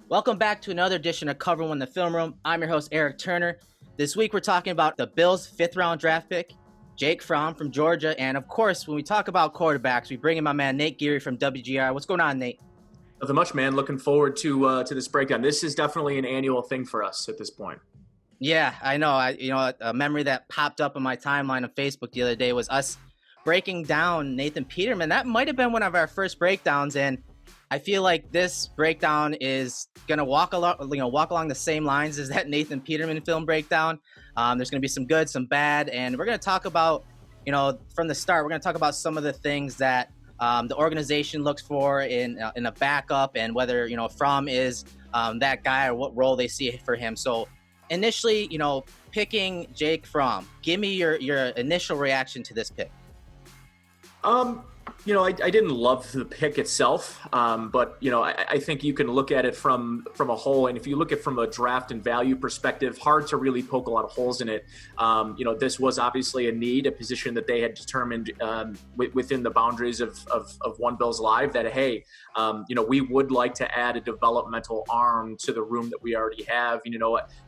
Welcome back to another edition of Cover One the Film Room. I'm your host, Erik Turner. This week we're talking about the Bills' fifth-round draft pick, Jake Fromm from Georgia. And of course, when we talk about quarterbacks, we bring in my man, Nate Geary from WGR. What's going on, Nate? Nothing much, man. Looking forward to this breakdown. This is definitely an annual thing for us at this point. Yeah, I know. A memory that popped up on my timeline on Facebook the other day was us breaking down Nathan Peterman. That might have been one of our first breakdowns, and I feel like this breakdown is gonna walk along the same lines as that Nathan Peterman film breakdown. There's gonna be some good, some bad, and we're gonna talk about, from the start, we're gonna talk about some of the things that the organization looks for in a backup, and whether Fromm is that guy or what role they see for him. So initially, picking Jake Fromm, give me your initial reaction to this pick. I didn't love the pick itself, but I think you can look at it from a whole. And if you look at it from a draft and value perspective, hard to really poke a lot of holes in it. This was obviously a need, a position that they had determined within the boundaries of One Bills Live that, hey, we would like to add a developmental arm to the room that we already have. And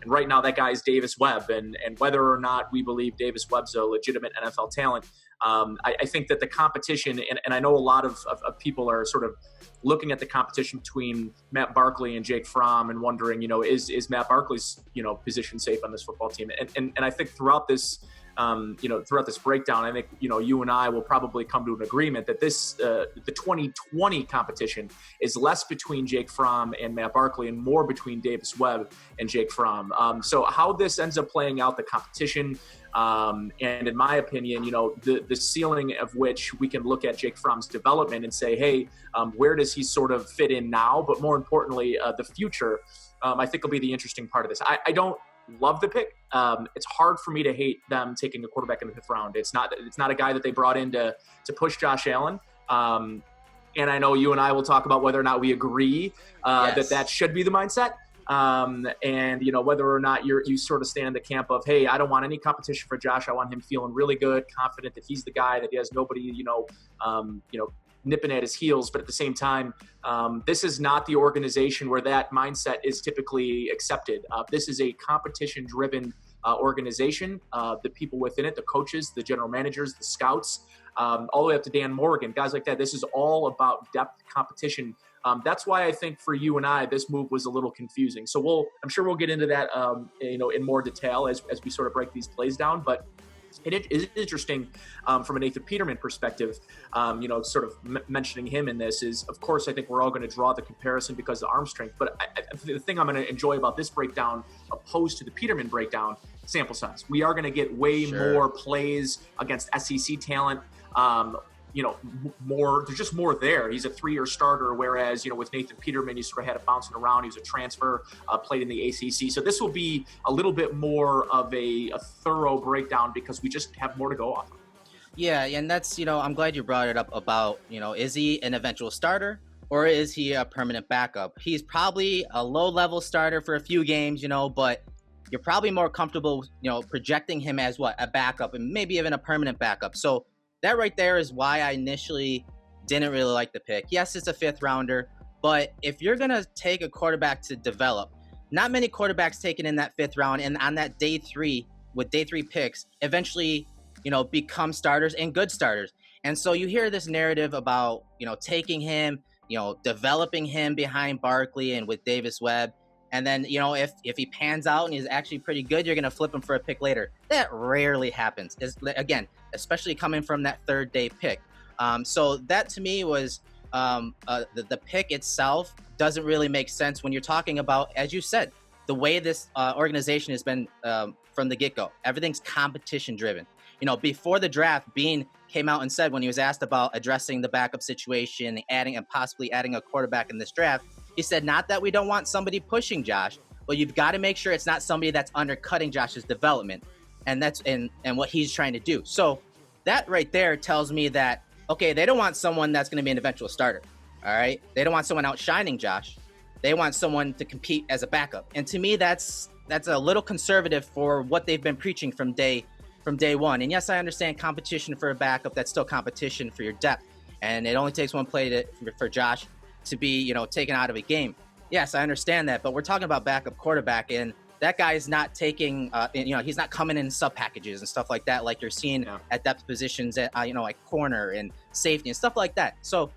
right now that guy is Davis Webb, and whether or not we believe Davis Webb's a legitimate NFL talent, I think that the competition, and I know a lot of people are sort of looking at the competition between Matt Barkley and Jake Fromm and wondering, is Matt Barkley's, position safe on this football team? And I think throughout this breakdown, I think, you and I will probably come to an agreement that the 2020 competition is less between Jake Fromm and Matt Barkley and more between Davis Webb and Jake Fromm. So how this ends up playing out, the competition, and in my opinion, the ceiling of which we can look at Jake Fromm's development and say, hey, where does he sort of fit in now? But more importantly, the future, I think will be the interesting part of this. I don't love the pick. It's hard for me to hate them taking a quarterback in the fifth round. It's not a guy that they brought in to push Josh Allen. And I know you and I will talk about whether or not we agree Yes. that should be the mindset. And whether or not you sort of stand in the camp of, hey, I don't want any competition for Josh. I want him feeling really good, confident that he's the guy, that he has nobody, nipping at his heels. But at the same time, this is not the organization where that mindset is typically accepted. This is a competition-driven organization. The people within it, the coaches, the general managers, the scouts, all the way up to Dan Morgan, guys like that. This is all about depth competition. That's why I think for you and I, this move was a little confusing. So I'm sure we'll get into that, in more detail as we sort of break these plays down. But it is interesting from a Nathan Peterman perspective, sort of mentioning him in this is, of course, I think we're all going to draw the comparison because of arm strength. But the thing I'm going to enjoy about this breakdown, opposed to the Peterman breakdown, sample size. We are going to get way more plays against SEC talent. There's just more there. He's a 3-year starter, whereas, with Nathan Peterman, you sort of had it bouncing around. He was a transfer, played in the ACC. So this will be a little bit more of a thorough breakdown because we just have more to go off of. Yeah, and that's, I'm glad you brought it up about, is he an eventual starter or is he a permanent backup? He's probably a low-level starter for a few games, but you're probably more comfortable, projecting him as a backup and maybe even a permanent backup. So that right there is why I initially didn't really like the pick. Yes, it's a fifth rounder, but if you're going to take a quarterback to develop, not many quarterbacks taken in that fifth round and on that day three picks eventually, become starters and good starters. And so you hear this narrative about, taking him, developing him behind Barkley and with Davis Webb. And then, if he pans out and he's actually pretty good, you're going to flip him for a pick later. That rarely happens. Again, especially coming from that third day pick. So that to me was the pick itself doesn't really make sense when you're talking about, as you said, the way this organization has been from the get-go. Everything's competition driven. Before the draft, Bean came out and said when he was asked about addressing the backup situation, possibly adding a quarterback in this draft, he said, not that we don't want somebody pushing Josh, but you've got to make sure it's not somebody that's undercutting Josh's development. And that's and what he's trying to do. So that right there tells me that, okay, they don't want someone that's going to be an eventual starter. All right. They don't want someone outshining Josh. They want someone to compete as a backup. And to me, that's a little conservative for what they've been preaching from day one. And yes, I understand competition for a backup. That's still competition for your depth. And it only takes one play for Josh to be, taken out of a game. Yes, I understand that, but we're talking about backup quarterback, and that guy is not taking, he's not coming in sub packages and stuff like that, like you're seeing at depth positions at, like corner and safety and stuff like that. So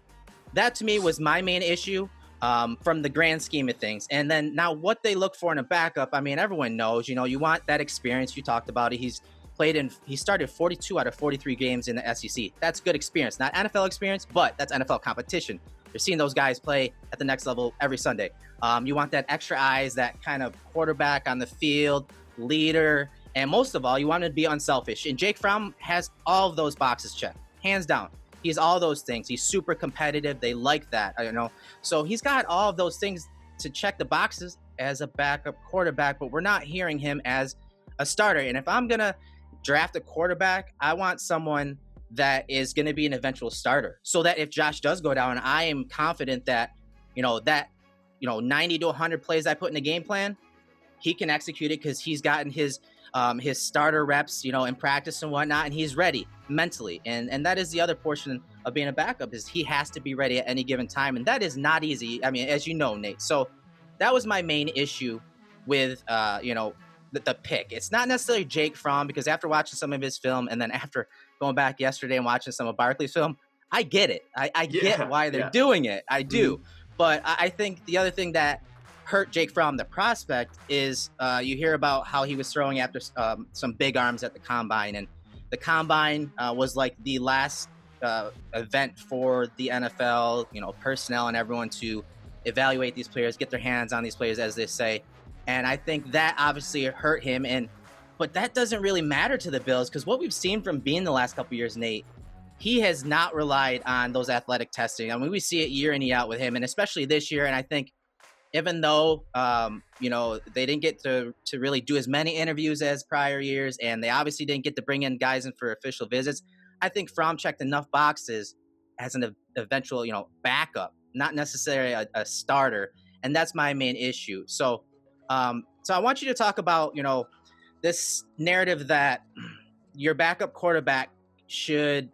that to me was my main issue from the grand scheme of things. And then now what they look for in a backup, I mean, everyone knows, you want that experience. You talked about it. He started 42 out of 43 games in the SEC. That's good experience, not NFL experience, but that's NFL competition. You're seeing those guys play at the next level every Sunday. You want that extra eyes, that kind of quarterback on the field, leader, and most of all, you want him to be unselfish. And Jake Fromm has all of those boxes checked, hands down. He's all those things. He's super competitive. They like that, So he's got all of those things to check the boxes as a backup quarterback, but we're not hearing him as a starter. And if I'm going to draft a quarterback, I want someone that is going to be an eventual starter, so that if Josh does go down, I am confident that, 90 to 100 plays I put in the game plan, he can execute it because he's gotten his starter reps, in practice and whatnot, and he's ready mentally. And that is the other portion of being a backup, is he has to be ready at any given time. And that is not easy. I mean, as you know, Nate. So that was my main issue with, the pick. It's not necessarily Jake Fromm, because after watching some of his film and then after going back yesterday and watching some of Barkley's film, I get it. I get why they're doing it. I do. Mm-hmm. But I think the other thing that hurt Jake Fromm, the prospect, is you hear about how he was throwing after some big arms at the combine. And the combine was like the last event for the NFL, personnel and everyone to evaluate these players, get their hands on these players, as they say. And I think that obviously hurt him. But that doesn't really matter to the Bills, because what we've seen from Bean the last couple of years, Nate, he has not relied on those athletic testing. I mean, we see it year in, year out with him, and especially this year. And I think even though, they didn't get to really do as many interviews as prior years, and they obviously didn't get to bring in guys in for official visits, I think Fromm checked enough boxes as an eventual, backup, not necessarily a starter. And that's my main issue. So I want you to talk about, this narrative that your backup quarterback should,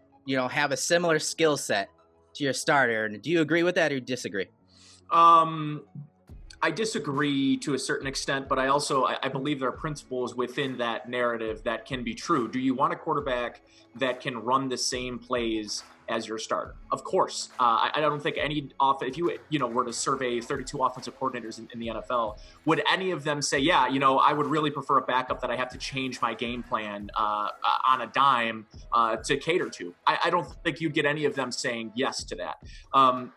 have a similar skill set to your starter. And do you agree with that or disagree? I disagree to a certain extent, but I believe there are principles within that narrative that can be true. Do you want a quarterback that can run the same plays as your starter? Of course. I don't think any if you were to survey 32 offensive coordinators in the NFL, would any of them say, I would really prefer a backup that I have to change my game plan on a dime to cater to? I don't think you'd get any of them saying yes to that.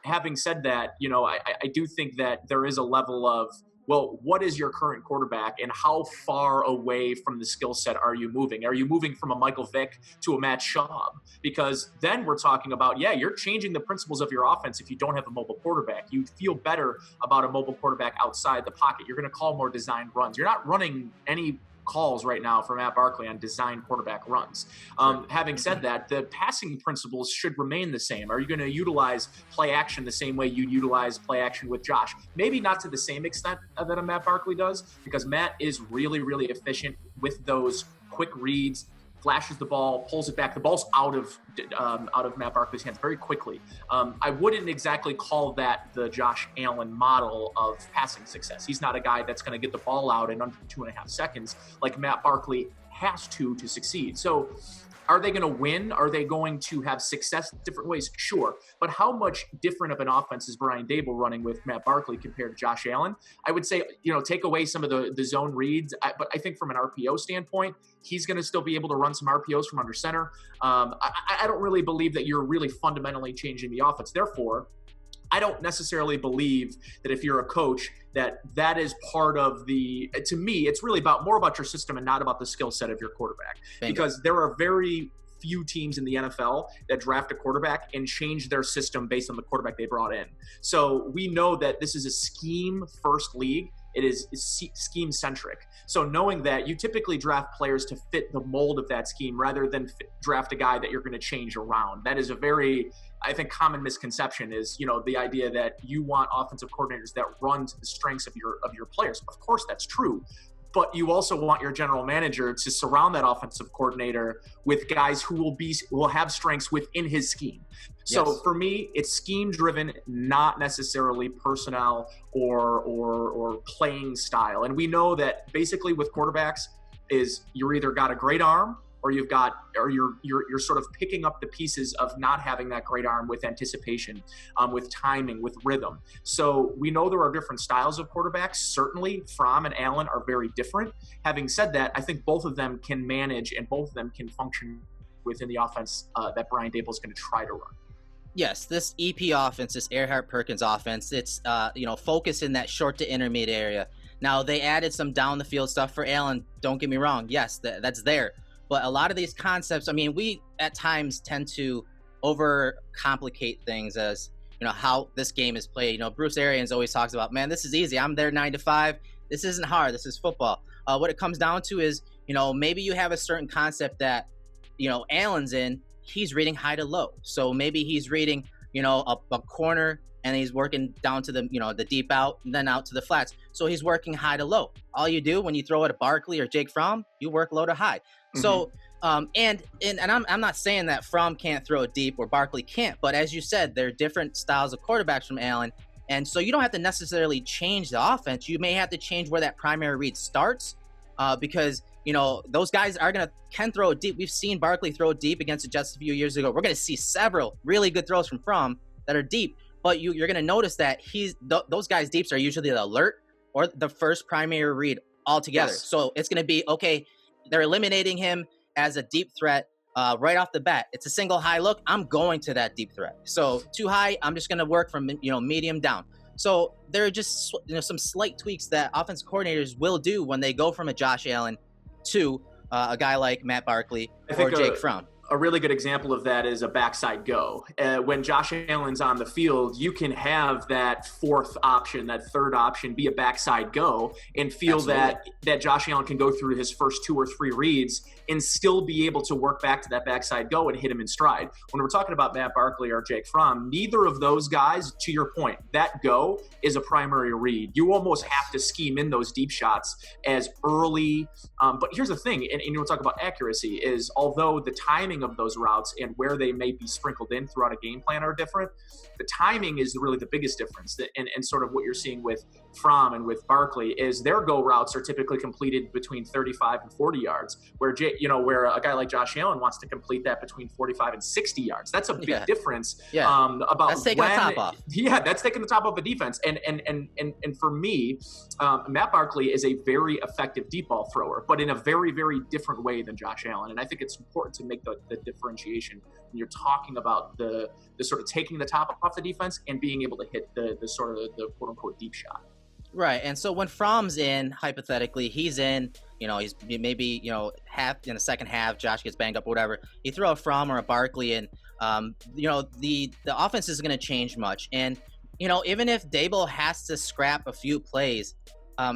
Having said that, I do think that there is a level of, well, what is your current quarterback and how far away from the skill set are you moving? Are you moving from a Michael Vick to a Matt Schaub? Because then we're talking about, you're changing the principles of your offense if you don't have a mobile quarterback. You feel better about a mobile quarterback outside the pocket. You're going to call more designed runs. You're not running any calls right now for Matt Barkley on design quarterback runs. Having said that, the passing principles should remain the same. Are you going to utilize play action the same way you utilize play action with Josh? Maybe not to the same extent that a Matt Barkley does, because Matt is really, really efficient with those quick reads, flashes the ball, pulls it back. The ball's out of Matt Barkley's hands very quickly. I wouldn't exactly call that the Josh Allen model of passing success. He's not a guy that's going to get the ball out in under 2.5 seconds like Matt Barkley has to succeed. So are they going to win? Are they going to have success different ways? Sure. But how much different of an offense is Brian Daboll running with Matt Barkley compared to Josh Allen? I would say, take away some of the zone reads. But I think from an RPO standpoint, he's going to still be able to run some RPOs from under center. I don't really believe that you're really fundamentally changing the offense. Therefore, I don't necessarily believe that if you're a coach that is part of to me, it's really more about your system and not about the skill set of your quarterback. Bingo. Because there are very few teams in the NFL that draft a quarterback and change their system based on the quarterback they brought in. So we know that this is a scheme-first league. It is scheme-centric. So knowing that, you typically draft players to fit the mold of that scheme rather than draft a guy that you're going to change around. That is a very, I think, common misconception is, the idea that you want offensive coordinators that run to the strengths of your players. Of course, that's true. but you also want your general manager to surround that offensive coordinator with guys who will have strengths within his scheme. So for me, it's scheme driven, not necessarily personnel or playing style. And we know that basically with quarterbacks is you're either got a great arm or you're sort of picking up the pieces of not having that great arm with anticipation, with timing, with rhythm. So we know there are different styles of quarterbacks. Certainly, Fromm and Allen are very different. Having said that, I think both of them can manage and both of them can function within the offense that Brian Daboll is going to try to run. Yes, this EP offense, this Earhart-Perkins offense, it's focused in that short to intermediate area. Now, they added some down the field stuff for Allen. Don't get me wrong. Yes, that's there. But a lot of these concepts, I mean, we at times tend to overcomplicate things as, how this game is played. Bruce Arians always talks about, man, this is easy. I'm there 9 to 5. This isn't hard. This is football. What it comes down to is, maybe you have a certain concept that, Allen's in. He's reading high to low. So maybe he's reading, a corner and he's working down to the, the deep out and then out to the flats. So he's working high to low. All you do when you throw it at Barkley or Jake Fromm, you work low to high. So, and I'm not saying that Fromm can't throw it deep or Barkley can't, but as you said, there are different styles of quarterbacks from Allen. And so you don't have to necessarily change the offense. You may have to change where that primary read starts because, those guys can throw it deep. We've seen Barkley throw it deep against the Jets a few years ago. We're going to see several really good throws from Fromm that are deep, but you're going to notice that those guys deeps are usually the alert or the first primary read altogether. Yes. So it's going to be, okay, they're eliminating him as a deep threat right off the bat. It's a single high look. I'm going to that deep threat. So too high, I'm just going to work from, medium down. So there are just, some slight tweaks that offensive coordinators will do when they go from a Josh Allen to a guy like Matt Barkley or Jake Fromm. A really good example of that is a backside go. When Josh Allen's on the field, you can have that fourth option, that third option be a backside go and feel that Josh Allen can go through his first 2 or 3 reads and still be able to work back to that backside go and hit him in stride. When we're talking about Matt Barkley or Jake Fromm, neither of those guys, to your point, that go is a primary read. You almost have to scheme in those deep shots as early. But here's the thing, and we're talking about accuracy, is although the timing of those routes and where they may be sprinkled in throughout a game plan are different, the timing is really the biggest difference. And sort of what you're seeing with Fromm and with Barkley is their go routes are typically completed between 35 and 40 yards, where where a guy like Josh Allen wants to complete that between 45 and 60 yards. That's a big difference. About that's taking the top off. Yeah, that's taking the top off the defense. And for me, Matt Barkley is a very effective deep ball thrower, but in a very, very different way than Josh Allen. And I think it's important to make the differentiation when you're talking about the sort of taking the top off the defense and being able to hit the sort of the quote unquote deep shot. Right. And so when Fromm's in, hypothetically, he's in, he's maybe, half in the second half, Josh gets banged up or whatever. You throw a Fromm or a Barkley in, the offense isn't going to change much. And, even if Daboll has to scrap a few plays,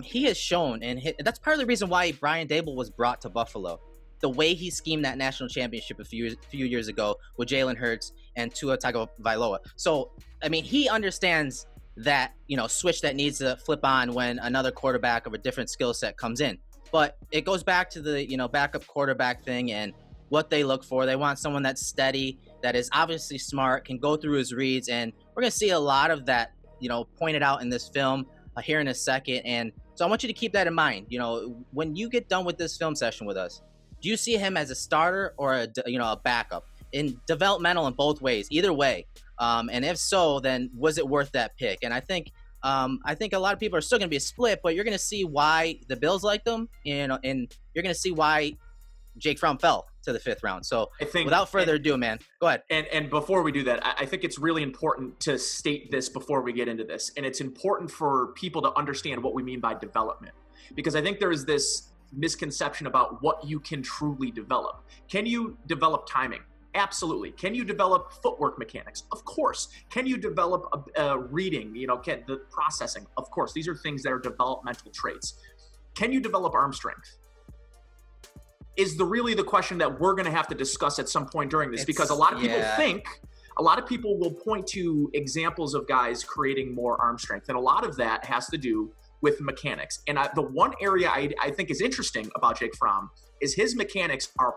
he has shown, and that's part of the reason why Brian Daboll was brought to Buffalo. The way he schemed that national championship a few years ago with Jalen Hurts and Tua Tagovailoa. So, I mean, he understands that, switch that needs to flip on when another quarterback of a different skill set comes in. But it goes back to the, backup quarterback thing and what they look for. They want someone that's steady, that is obviously smart, can go through his reads. And we're going to see a lot of that, pointed out in this film here in a second. And so I want you to keep that in mind. When you get done with this film session with us, do you see him as a starter or a backup? In developmental in both ways, either way. And if so, then was it worth that pick? And I think a lot of people are still going to be a split, but you're going to see why the Bills like them, and you're going to see why Jake Fromm fell to the 5th round. So I think, without further ado, man, go ahead. And before we do that, I think it's really important to state this before we get into this. And it's important for people to understand what we mean by development, because I think there is this misconception about what you can truly develop. Can you develop timing? Absolutely. Can you develop footwork mechanics? Of course. Can you develop reading, the processing? Of course. These are things that are developmental traits. Can you develop arm strength? Is really the question that we're going to have to discuss at some point during this, because a lot of people will point to examples of guys creating more arm strength. And a lot of that has to do with mechanics. And the one area I think is interesting about Jake Fromm is his mechanics are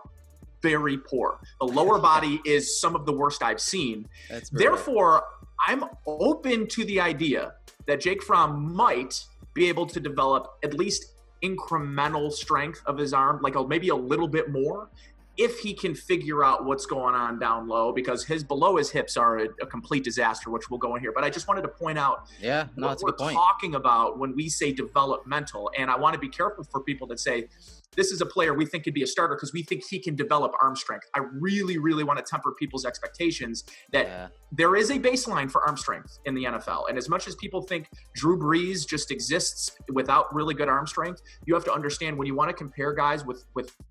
very poor. The lower body is some of the worst I've seen. Therefore, I'm open to the idea that Jake Fromm might be able to develop at least incremental strength of his arm, like maybe a little bit more, if he can figure out what's going on down low, because below his hips are a complete disaster, which we'll go in here. But I just wanted to point out what we're talking about when we say developmental. And I want to be careful for people that say, this is a player we think could be a starter because we think he can develop arm strength. I really, really want to temper people's expectations that there is a baseline for arm strength in the NFL. And as much as people think Drew Brees just exists without really good arm strength, you have to understand when you want to compare guys with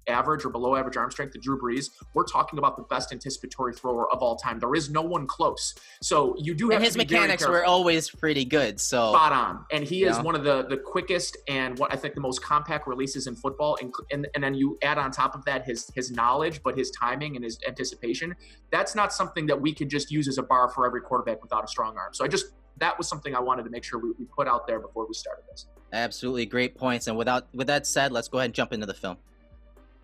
average or below average arm strength to Drew Brees, we're talking about the best anticipatory thrower of all time. There is no one close. So you do have and his to be mechanics were always pretty good. So spot on. And he is one of the quickest and what I think the most compact releases in football. And then you add on top of that his knowledge, but his timing and his anticipation. That's not something that we could just use as a bar for every quarterback without a strong arm. So that was something I wanted to make sure we put out there before we started this. Absolutely great points. And with that said, let's go ahead and jump into the film.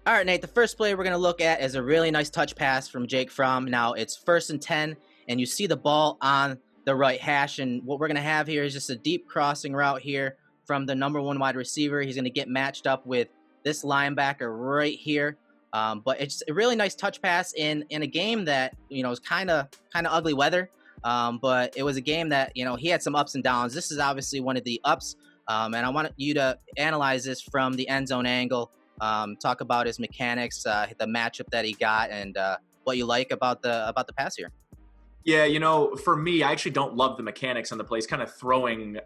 All right, Nate, the first play we're going to look at is a really nice touch pass from Jake Fromm. Now it's 1st and 10, and you see the ball on the right hash. And what we're going to have here is just a deep crossing route here from the number 1 wide receiver. He's going to get matched up with this linebacker right here. But it's a really nice touch pass in a game that, is kind of ugly weather. But it was a game that, he had some ups and downs. This is obviously one of the ups. And I want you to analyze this from the end zone angle. Talk about his mechanics, the matchup that he got, and what you like about the pass here. Yeah, for me, I actually don't love the mechanics on the play. He's kind of throwing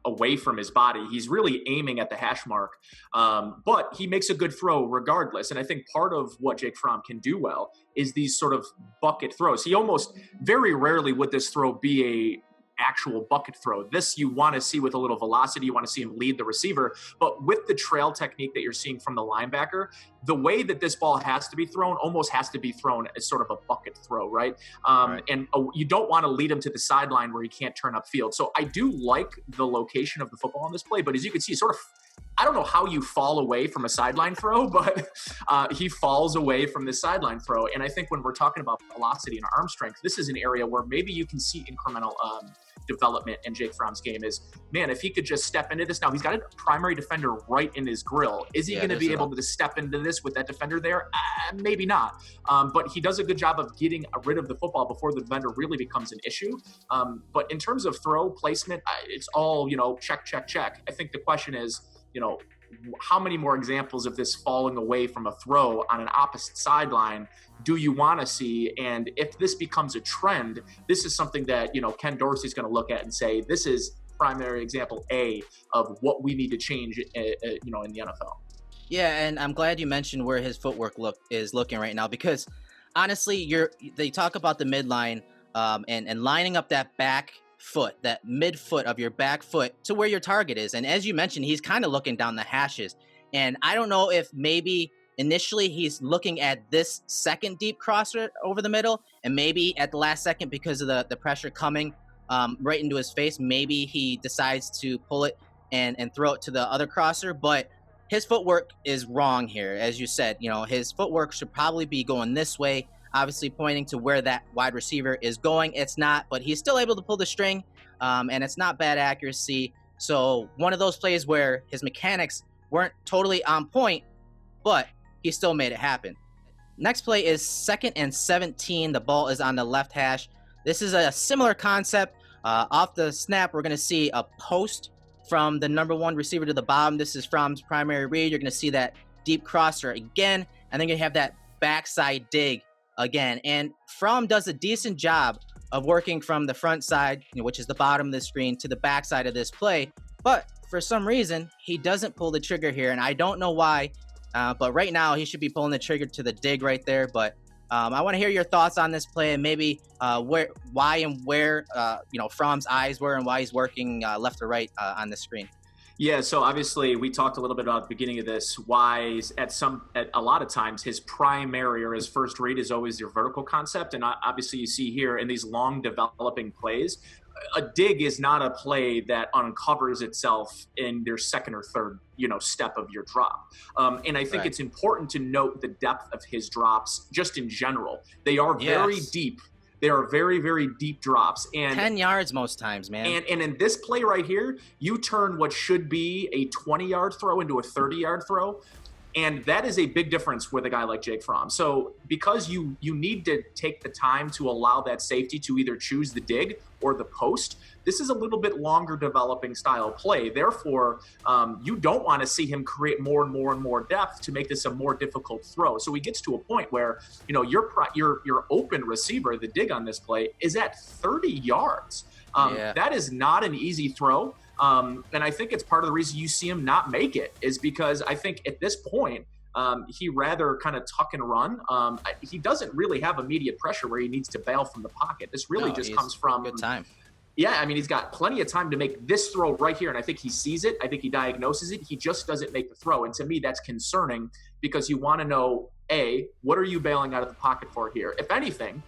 away from his body. He's really aiming at the hash mark, but he makes a good throw regardless. And I think part of what Jake Fromm can do well is these sort of bucket throws. He almost very rarely would this throw be a actual bucket throw. This you want to see with a little velocity. You want to see him lead the receiver. But with the trail technique that you're seeing from the linebacker, the way that this ball has to be thrown almost has to be thrown as sort of a bucket throw, right? And you don't want to lead him to the sideline where he can't turn upfield. So I do like the location of the football on this play, but as you can see, sort of, I don't know how you fall away from a sideline throw, but he falls away from this sideline throw. And I think when we're talking about velocity and arm strength, this is an area where maybe you can see incremental development in Jake Fromm's game is, man, if he could just step into this. Now, he's got a primary defender right in his grill. Is he going to be able to step into this with that defender there? Maybe not. But he does a good job of getting rid of the football before the defender really becomes an issue. But in terms of throw placement, it's all, check, check, check. I think the question is, how many more examples of this falling away from a throw on an opposite sideline do you want to see? And if this becomes a trend, this is something that, Ken Dorsey's going to look at and say, this is primary example A of what we need to change, in the NFL. Yeah, and I'm glad you mentioned where his footwork is looking right now, because honestly, they talk about the midline and lining up that back foot, that midfoot of your back foot to where your target is. And as you mentioned, he's kind of looking down the hashes. And I don't know if maybe initially he's looking at this second deep crosser over the middle, and maybe at the last second, because of the pressure coming right into his face, maybe he decides to pull it and throw it to the other crosser. But his footwork is wrong here. As you said, his footwork should probably be going this way, obviously pointing to where that wide receiver is going. It's not, but he's still able to pull the string, and it's not bad accuracy. So one of those plays where his mechanics weren't totally on point, but he still made it happen. Next play is 2nd and 17. The ball is on the left hash. This is a similar concept. Off the snap, we're going to see a post from the number 1 receiver to the bottom. This is Fromm's primary read. You're going to see that deep crosser again, and then you're going to have that backside dig again. And Fromm does a decent job of working from the front side, which is the bottom of the screen, to the backside of this play. But for some reason, he doesn't pull the trigger here, and I don't know why. But right now, he should be pulling the trigger to the dig right there. But I want to hear your thoughts on this play, and maybe why and where Fromm's eyes were, and why he's working left or right on the screen. Yeah, so obviously we talked a little bit about the beginning of this, why at a lot of times his primary or his first read is always your vertical concept. And obviously you see here in these long developing plays, a dig is not a play that uncovers itself in their second or third, step of your drop. And I think it's important to note the depth of his drops just in general. They are very deep. They are very, very deep drops. And 10 yards most times, man. And in this play right here, you turn what should be a 20-yard throw into a 30-yard throw. And that is a big difference with a guy like Jake Fromm. So because you need to take the time to allow that safety to either choose the dig or the post, this is a little bit longer developing style play. Therefore, you don't want to see him create more and more and more depth to make this a more difficult throw. So he gets to a point where, your open receiver, the dig on this play, is at 30 yards. That is not an easy throw. And I think it's part of the reason you see him not make it is because I think at this point, he rather kind of tuck and run. He doesn't really have immediate pressure where he needs to bail from the pocket. This really just comes from good time. Yeah, I mean, he's got plenty of time to make this throw right here, and I think he sees it. I think he diagnoses it. He just doesn't make the throw, and to me, that's concerning because you want to know, A, what are you bailing out of the pocket for here? If anything,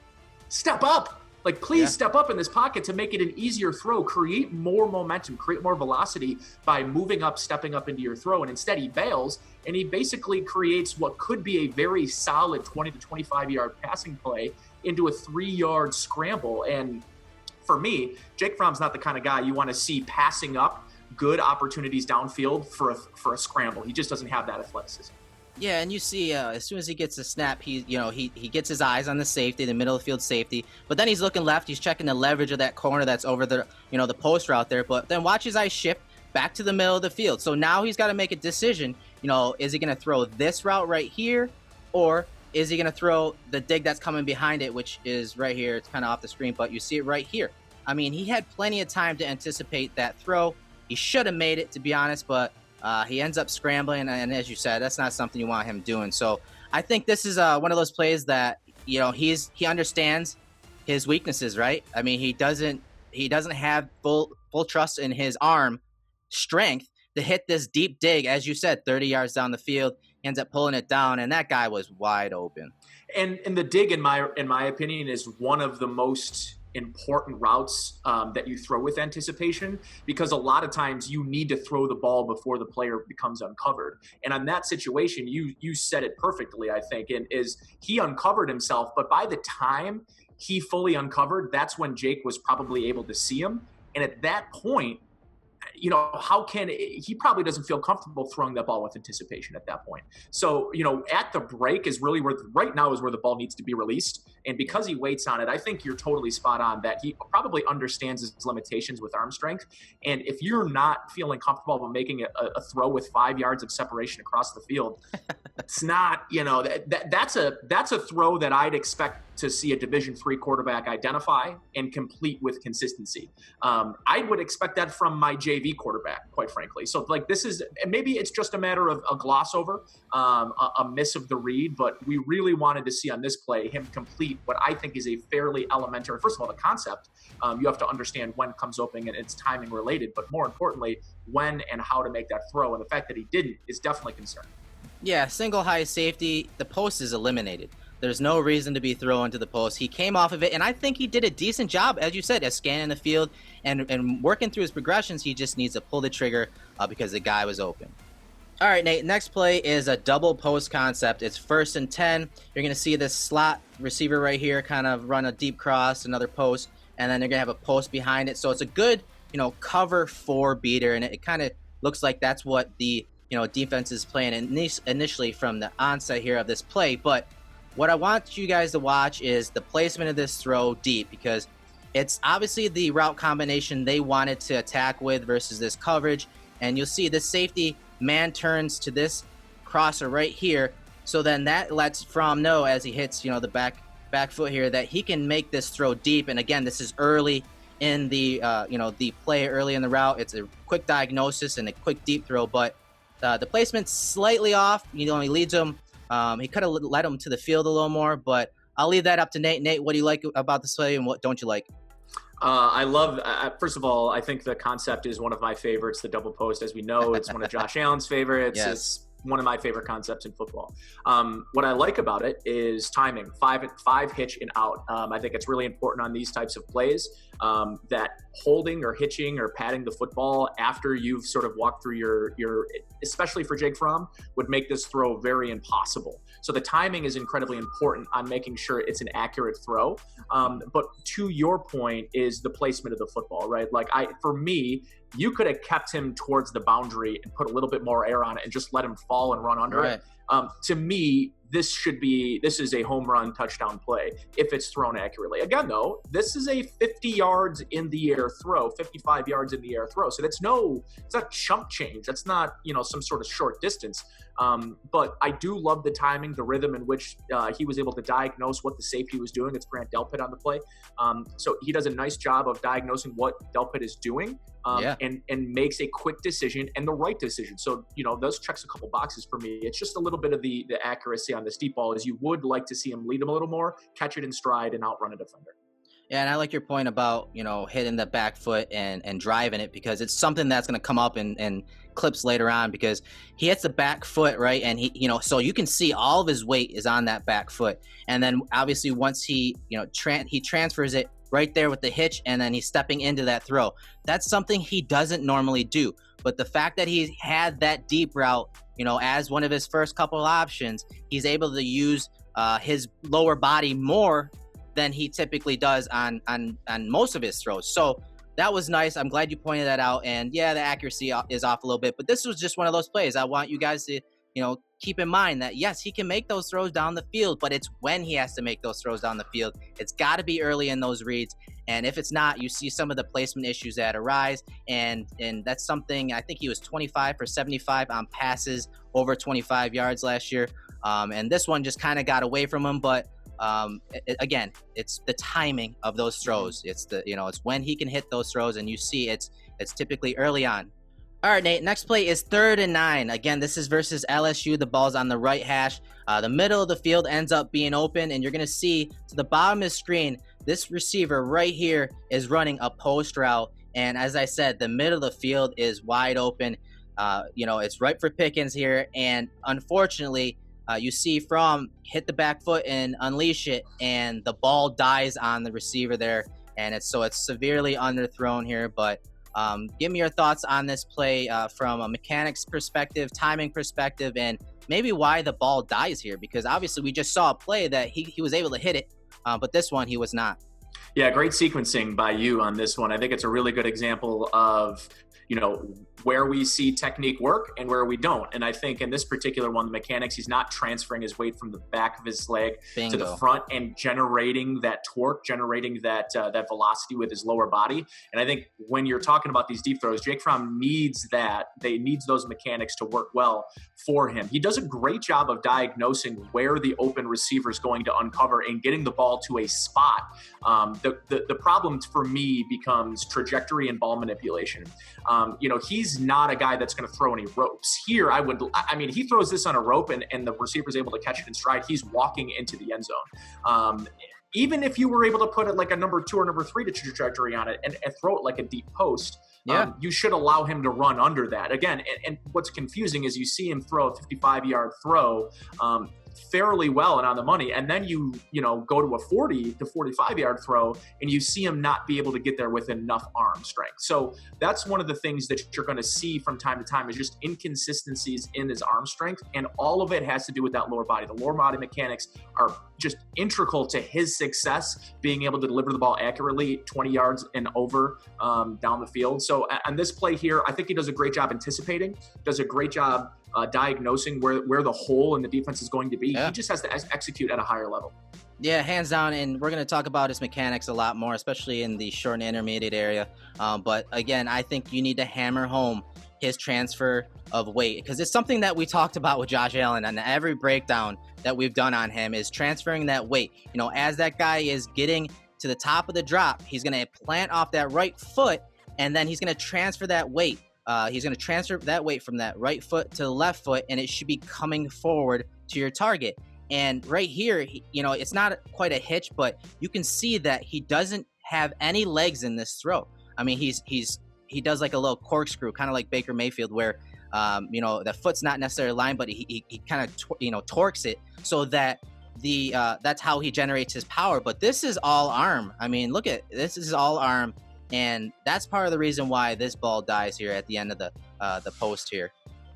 step up. Please step up in this pocket to make it an easier throw. Create more momentum, create more velocity by moving up, stepping up into your throw. And instead he bails, and he basically creates what could be a very solid 20 to 25-yard passing play into a 3-yard scramble. And for me, Jake Fromm's not the kind of guy you want to see passing up good opportunities downfield for a scramble. He just doesn't have that athleticism. Yeah, and you see, as soon as he gets the snap, he gets his eyes on the safety, the middle of the field safety. But then he's looking left. He's checking the leverage of that corner that's over the, the post route there. But then watch his eyes shift back to the middle of the field. So now he's got to make a decision. Is he going to throw this route right here, or is he going to throw the dig that's coming behind it, which is right here? It's kind of off the screen, but you see it right here. I mean, he had plenty of time to anticipate that throw. He should have made it, to be honest, but he ends up scrambling, and as you said, that's not something you want him doing. So I think this is one of those plays that he understands his weaknesses, right? I mean, he doesn't have full trust in his arm strength to hit this deep dig, as you said, 30 yards down the field. He ends up pulling it down, and that guy was wide open. And the dig, in my opinion, is one of the most important routes that you throw with anticipation, because a lot of times you need to throw the ball before the player becomes uncovered. And on that situation, you said it perfectly, I think, and is he uncovered himself, but by the time he fully uncovered, that's when Jake was probably able to see him. And at that point, he probably doesn't feel comfortable throwing that ball with anticipation at that point. So, at the break is really right now is where the ball needs to be released. And because he waits on it, I think you're totally spot on that he probably understands his limitations with arm strength. And if you're not feeling comfortable making a throw with 5 yards of separation across the field, it's not, that's a throw that I'd expect to see a Division III quarterback identify and complete with consistency. I would expect that from my JV quarterback, quite frankly. So this is, maybe it's just a matter of a gloss over, a miss of the read, but we really wanted to see on this play him complete what I think is a fairly elementary, first of all, the concept. You have to understand when it comes open and it's timing related, but more importantly, when and how to make that throw. And the fact that he didn't is definitely concerning. Yeah, single high safety, the post is eliminated. There's no reason to be thrown to the post. He came off of it, and I think he did a decent job, as you said, at scanning the field and working through his progressions. He just needs to pull the trigger because the guy was open. All right, Nate, next play is a double post concept. It's 1st and 10. You're going to see this slot receiver right here kind of run a deep cross, another post, and then they're going to have a post behind it. So it's a good, cover 4 beater, and it kind of looks like that's what the, defense is playing initially from the onset here of this play. But what I want you guys to watch is the placement of this throw deep, because it's obviously the route combination they wanted to attack with versus this coverage. And you'll see this safety man turns to this crosser right here. So then that lets Fromm know as he hits, the back foot here, that he can make this throw deep. And again, this is early in the, the play, early in the route. It's a quick diagnosis and a quick deep throw, but the placement's slightly off. He leads him. He could have led him to the field a little more, but I'll leave that up to Nate. Nate, what do you like about this play and what don't you like? I love, first of all, I think the concept is one of my favorites, the double post. As we know, it's one of Josh Allen's favorites. Yes. one of my favorite concepts in football. What I like about it is timing, five hitch and out. I think it's really important on these types of plays that holding or hitching or patting the football after you've sort of walked through your especially for Jake Fromm, would make this throw very impossible. So the timing is incredibly important on making sure it's an accurate throw. But to your point is the placement of the football, right? Like for me, you could have kept him towards the boundary and put a little bit more air on it and just let him fall and run under it. To me, this is a home run touchdown play if it's thrown accurately. Again, though, this is a 50 yards in the air throw, 55 yards in the air throw. So it's not chump change. That's not, some sort of short distance. But I do love the timing, the rhythm in which he was able to diagnose what the safety was doing. It's Grant Delpit on the play. So he does a nice job of diagnosing what Delpit is doing and makes a quick decision and the right decision. So, those checks a couple boxes for me. It's just a little bit of the accuracy on this deep ball is you would like to see him lead him a little more, catch it in stride, and outrun a defender. Yeah, and I like your point about, hitting the back foot and driving it, because it's something that's going to come up in clips later on, because he hits the back foot, right? And he, so you can see all of his weight is on that back foot. And then obviously once he, he transfers it right there with the hitch, and then he's stepping into that throw. That's something he doesn't normally do. But the fact that he had that deep route, as one of his first couple of options, he's able to use his lower body more than he typically does on most of his throws. So that was nice. I'm glad you pointed that out. And yeah, the accuracy is off a little bit, but this was just one of those plays. I want you guys to, keep in mind that yes, he can make those throws down the field, but it's when he has to make those throws down the field. It's got to be early in those reads. And if it's not, you see some of the placement issues that arise. And that's something, I think he was 25 for 75 on passes over 25 yards last year. And this one just kind of got away from him, but again, it's the timing of those throws. It's it's when he can hit those throws, and you see it's typically early on. All right, Nate, next play is 3rd and 9. Again, this is versus LSU. The ball's on the right hash. The middle of the field ends up being open, and you're going to see to the bottom of the screen, this receiver right here is running a post route. And as I said, the middle of the field is wide open. It's right for Pickens here. And unfortunately, you see Fromm hit the back foot and unleash it, and the ball dies on the receiver there. And it's severely underthrown here. But give me your thoughts on this play from a mechanics perspective, timing perspective, and maybe why the ball dies here, because obviously we just saw a play that he was able to hit it, but this one he was not. Yeah, great sequencing by you on this one. I think it's a really good example of, where we see technique work and where we don't. And I think in this particular one, the mechanics, he's not transferring his weight from the back of his leg to the front and generating that torque, generating that velocity with his lower body. And I think when you're talking about these deep throws, Jake Fromm needs those mechanics to work well for him. He does a great job of diagnosing where the open receiver is going to uncover and getting the ball to a spot. The problem for me becomes trajectory and ball manipulation. He's not a guy that's going to throw any ropes. Here, he throws this on a rope and the receiver's able to catch it in stride. He's walking into the end zone. Even if you were able to put it like a number 2 or number 3 to trajectory on it and throw it like a deep post, you should allow him to run under that. Again, and what's confusing is you see him throw a 55-yard throw fairly well and on the money, and then you go to a 40 to 45-yard throw and you see him not be able to get there with enough arm strength. So that's one of the things that you're going to see from time to time is just inconsistencies in his arm strength, and all of it has to do with that lower body. The lower body mechanics are just integral to his success, being able to deliver the ball accurately 20 yards and over down the field. So on this play here, I think he does a great job anticipating, does a great job diagnosing where the hole in the defense is going to be. Yeah. He just has to execute at a higher level. Yeah, hands down. And we're going to talk about his mechanics a lot more, especially in the short and intermediate area. But again, I think you need to hammer home his transfer of weight, because it's something that we talked about with Josh Allen, and every breakdown that we've done on him is transferring that weight. As that guy is getting to the top of the drop, he's going to plant off that right foot, and then he's going to transfer that weight. He's going to transfer that weight from that right foot to the left foot, and it should be coming forward to your target. And right here, it's not quite a hitch, but you can see that he doesn't have any legs in this throw. I mean, he does like a little corkscrew, kind of like Baker Mayfield, where The foot's not necessarily aligned, but he kind of torques it so that that's how he generates his power. But this is all arm. I mean, look at this is all arm, and that's part of the reason why this ball dies here at the end of the post here.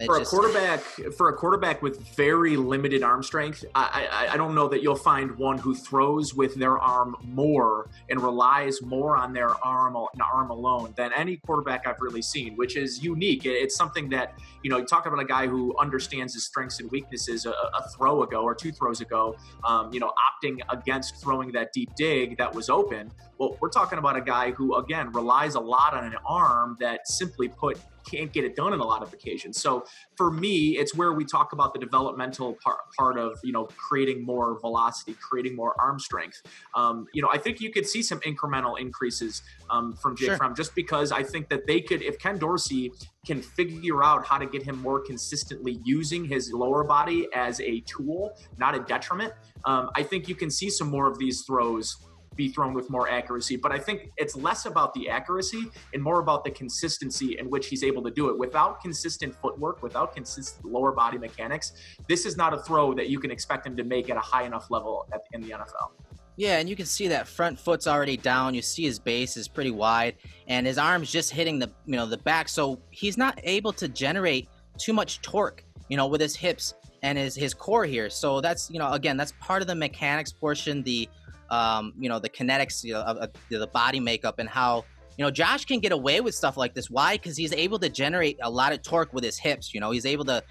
For a quarterback with very limited arm strength, I don't know that you'll find one who throws with their arm more and relies more on their arm alone than any quarterback I've really seen, which is unique. It's something that, you talk about a guy who understands his strengths and weaknesses a throw ago or 2 throws ago, opting against throwing that deep dig that was open. Well, we're talking about a guy who, again, relies a lot on an arm that simply put can't get it done on a lot of occasions. So for me, it's where we talk about the developmental part of, creating more velocity, creating more arm strength. I think you could see some incremental increases from Jake Fromm, just because I think that they could, if Ken Dorsey can figure out how to get him more consistently using his lower body as a tool, not a detriment, I think you can see some more of these throws be thrown with more accuracy. But I think it's less about the accuracy and more about the consistency in which he's able to do it. Without consistent footwork, without consistent lower body mechanics, this is not a throw that you can expect him to make at a high enough level in the NFL. Yeah, and you can see that front foot's already down. You see his base is pretty wide, and his arm's just hitting the back. So he's not able to generate too much torque, with his hips and his core here. So that's, again, that's part of the mechanics portion, the kinetics of the body makeup, and how, Josh can get away with stuff like this. Why? Because he's able to generate a lot of torque with his hips. He's able to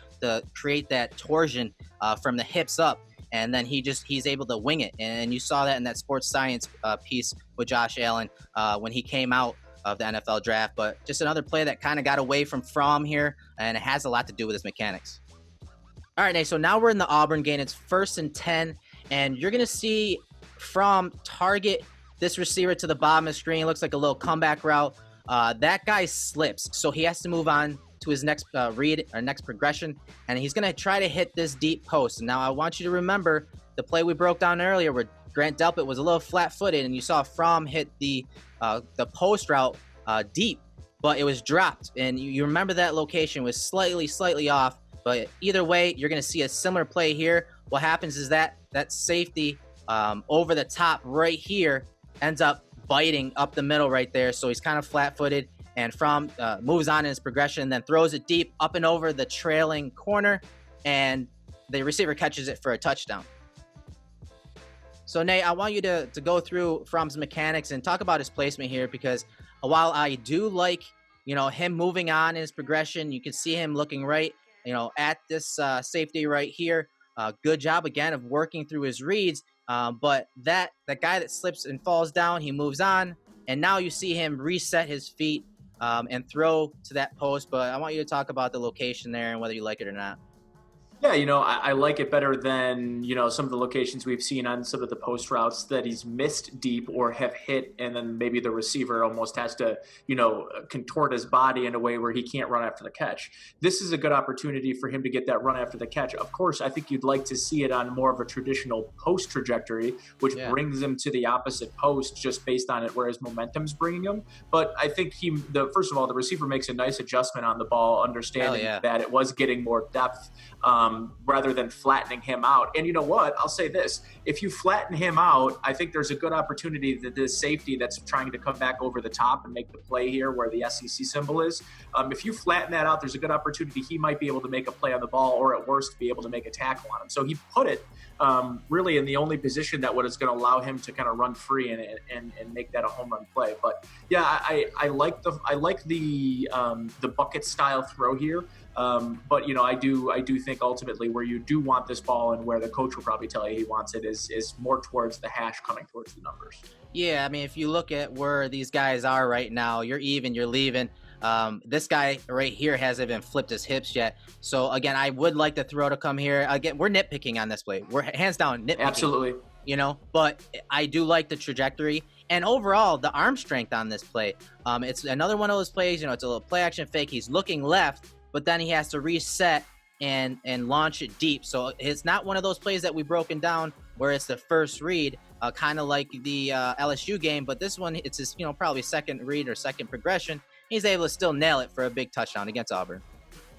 create that torsion from the hips up, and then he's able to wing it. And you saw that in that sports science piece with Josh Allen when he came out of the NFL draft. But just another play that kind of got away from Fromm here, and it has a lot to do with his mechanics. All right, Nate, so now we're in the Auburn game. It's 1st and 10, and you're going to see Fromm target this receiver to the bottom of the screen. It looks like a little comeback route. That guy slips, so he has to move on to his next read or next progression, and he's going to try to hit this deep post. Now, I want you to remember the play we broke down earlier where Grant Delpit was a little flat-footed, and you saw Fromm hit the post route deep, but it was dropped, and you remember that location was slightly off. But either way, you're going to see a similar play here. What happens is that safety over the top right here ends up biting up the middle right there. So he's kind of flat-footed, and Fromm moves on in his progression, then throws it deep up and over the trailing corner, and the receiver catches it for a touchdown. So, Nate, I want you to go through Fromm's mechanics and talk about his placement here, because while I do like, him moving on in his progression, you can see him looking right, at this safety right here. Good job, again, of working through his reads. But that guy that slips and falls down, he moves on, and now you see him reset his feet and throw to that post. But I want you to talk about the location there and whether you like it or not. Yeah, I like it better than, some of the locations we've seen on some of the post routes that he's missed deep or have hit, and then maybe the receiver almost has to, contort his body in a way where he can't run after the catch. This is a good opportunity for him to get that run after the catch. Of course, I think you'd like to see it on more of a traditional post trajectory, which brings him to the opposite post just based on it where his momentum's bringing him. But I think first of all, the receiver makes a nice adjustment on the ball, understanding that it was getting more depth rather than flattening him out. And you know what? I'll say this. If you flatten him out, I think there's a good opportunity that this safety that's trying to come back over the top and make the play here where the SEC symbol is, if you flatten that out, there's a good opportunity he might be able to make a play on the ball, or at worst be able to make a tackle on him. So he put it really in the only position that was going to allow him to kind of run free and make that a home run play. But yeah, I like the bucket style throw here. But I do think ultimately where you do want this ball and where the coach will probably tell you he wants it is more towards the hash, coming towards the numbers. Yeah, I mean, if you look at where these guys are right now, you're even, you're leaving. This guy right here hasn't even flipped his hips yet. So again, I would like the throw to come here. Again, we're nitpicking on this play. We're hands down nitpicking. Absolutely. But I do like the trajectory and overall the arm strength on this play. It's another one of those plays, it's a little play action fake. He's looking left, but then he has to reset and launch it deep. So it's not one of those plays that we've broken down where it's the first read, kind of like the LSU game. But this one, it's his, probably second read or second progression. He's able to still nail it for a big touchdown against Auburn.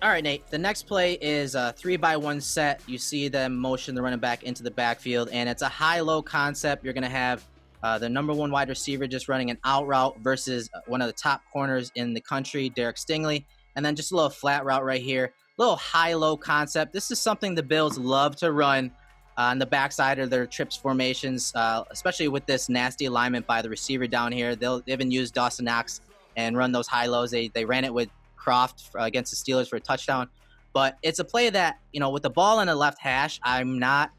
All right, Nate. The next play is a 3-by-1 set. You see them motion the running back into the backfield, and it's a high-low concept. You're going to have the number one wide receiver just running an out route versus one of the top corners in the country, Derek Stingley, and then just a little flat route right here. Little high-low concept. This is something the Bills love to run on the backside of their trips formations, especially with this nasty alignment by the receiver down here. They've even used Dawson Knox and run those high-lows. They ran it with Croft against the Steelers for a touchdown. But it's a play that, with the ball in the left hash, I'm not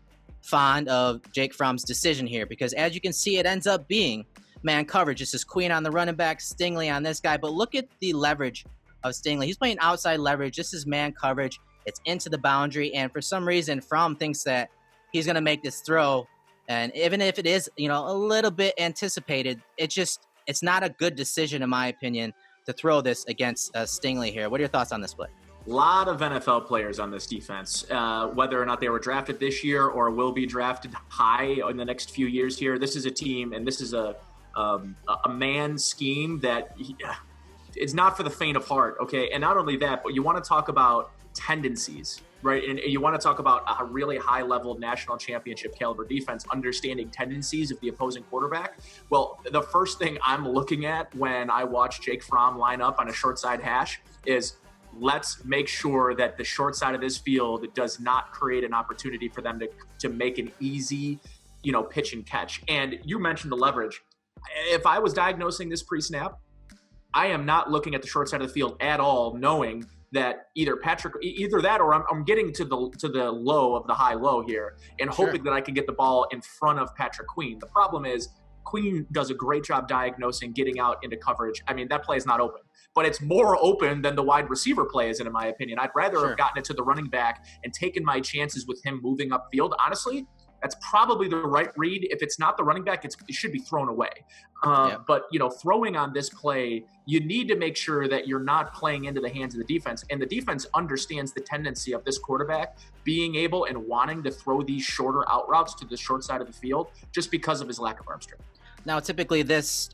fond of Jake Fromm's decision here, because as you can see, it ends up being man coverage. This is Queen on the running back, Stingley on this guy. But look at the leverage of Stingley. He's playing outside leverage. This is man coverage. It's into the boundary. And for some reason, Fromm thinks that he's going to make this throw. And even if it is, a little bit anticipated, it's not a good decision, in my opinion, to throw this against Stingley here. What are your thoughts on this play? A lot of NFL players on this defense, whether or not they were drafted this year or will be drafted high in the next few years here. This is a team, and this is a man scheme that it's not for the faint of heart, okay? And not only that, but you want to talk about tendencies, right? And you want to talk about a really high-level national championship caliber defense, understanding tendencies of the opposing quarterback. Well, the first thing I'm looking at when I watch Jake Fromm line up on a short side hash is, let's make sure that the short side of this field does not create an opportunity for them to make an easy, pitch and catch. And you mentioned the leverage. If I was diagnosing this pre-snap, I am not looking at the short side of the field at all, knowing that either that or I'm getting to the low of the high low here and hoping that I can get the ball in front of Patrick Queen. The problem is Queen does a great job diagnosing, getting out into coverage. I mean, that play is not open, but it's more open than the wide receiver play is, in my opinion. I'd rather have gotten it to the running back and taken my chances with him moving upfield. Honestly, that's probably the right read. If it's not the running back, it should be thrown away. But, throwing on this play, you need to make sure that you're not playing into the hands of the defense. And the defense understands the tendency of this quarterback being able and wanting to throw these shorter out routes to the short side of the field just because of his lack of arm strength. Now, typically this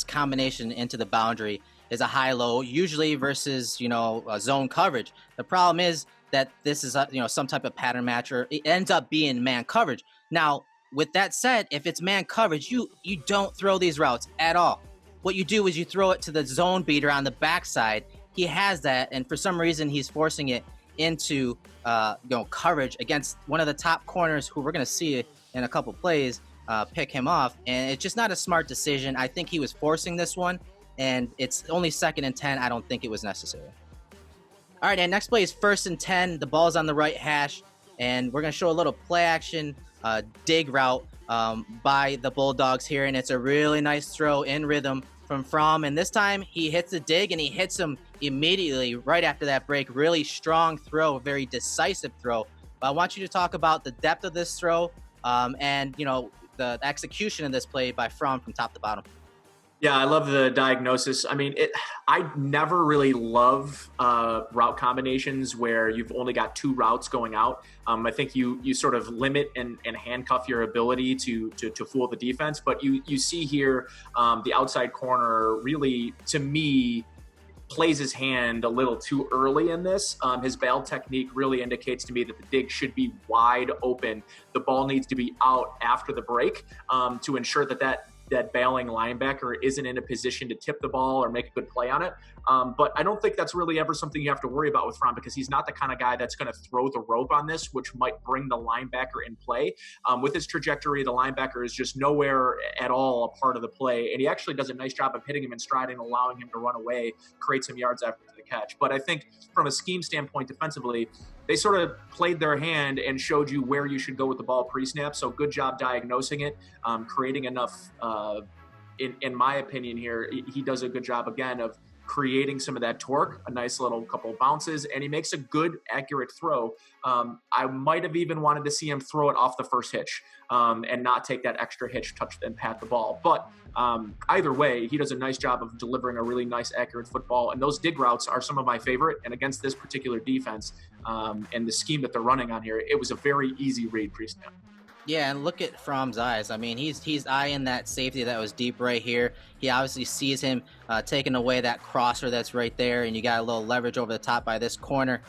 combination into the boundary is a high-low, usually versus, a zone coverage. The problem is that this is, some type of pattern match, or it ends up being man coverage. Now, with that said, if it's man coverage, you don't throw these routes at all. What you do is you throw it to the zone beater on the backside. He has that, and for some reason, he's forcing it into coverage against one of the top corners, who we're going to see in a couple plays pick him off. And it's just not a smart decision. I think he was forcing this one, and it's only 2nd and 10. I don't think it was necessary. All right, and next play is 1st and 10. The ball's on the right hash, and we're going to show a little play action dig route by the Bulldogs here, and it's a really nice throw in rhythm from Fromm. And this time he hits the dig, and he hits him immediately right after that break. Really strong throw, very decisive throw. But I want you to talk about the depth of this throw and, the execution of this play by Fromm from top to bottom. Yeah, I love the diagnosis. I mean, I never really love route combinations where you've only got 2 routes going out. I think you sort of limit and handcuff your ability to fool the defense. But you see here the outside corner really, to me, plays his hand a little too early in this. His bail technique really indicates to me that the dig should be wide open. The ball needs to be out after the break to ensure that bailing linebacker isn't in a position to tip the ball or make a good play on it. But I don't think that's really ever something you have to worry about with Fromm, because he's not the kind of guy that's going to throw the rope on this, which might bring the linebacker in play. With his trajectory, the linebacker is just nowhere at all a part of the play. And he actually does a nice job of hitting him in stride and allowing him to run away, create some yards after the catch. But I think from a scheme standpoint defensively, they sort of played their hand and showed you where you should go with the ball pre-snap. So good job diagnosing it, creating enough, in my opinion here, he does a good job again of creating some of that torque, a nice little couple of bounces, and he makes a good, accurate throw. I might have even wanted to see him throw it off the first hitch and not take that extra hitch, touch and pat the ball. But either way, he does a nice job of delivering a really nice, accurate football. And those dig routes are some of my favorite. And against this particular defense and the scheme that they're running on here, it was a very easy read pre-snap. Yeah, and look at Fromm's eyes. I mean, he's eyeing that safety that was deep right here. He obviously sees him taking away that crosser that's right there, and you got a little leverage over the top by this corner.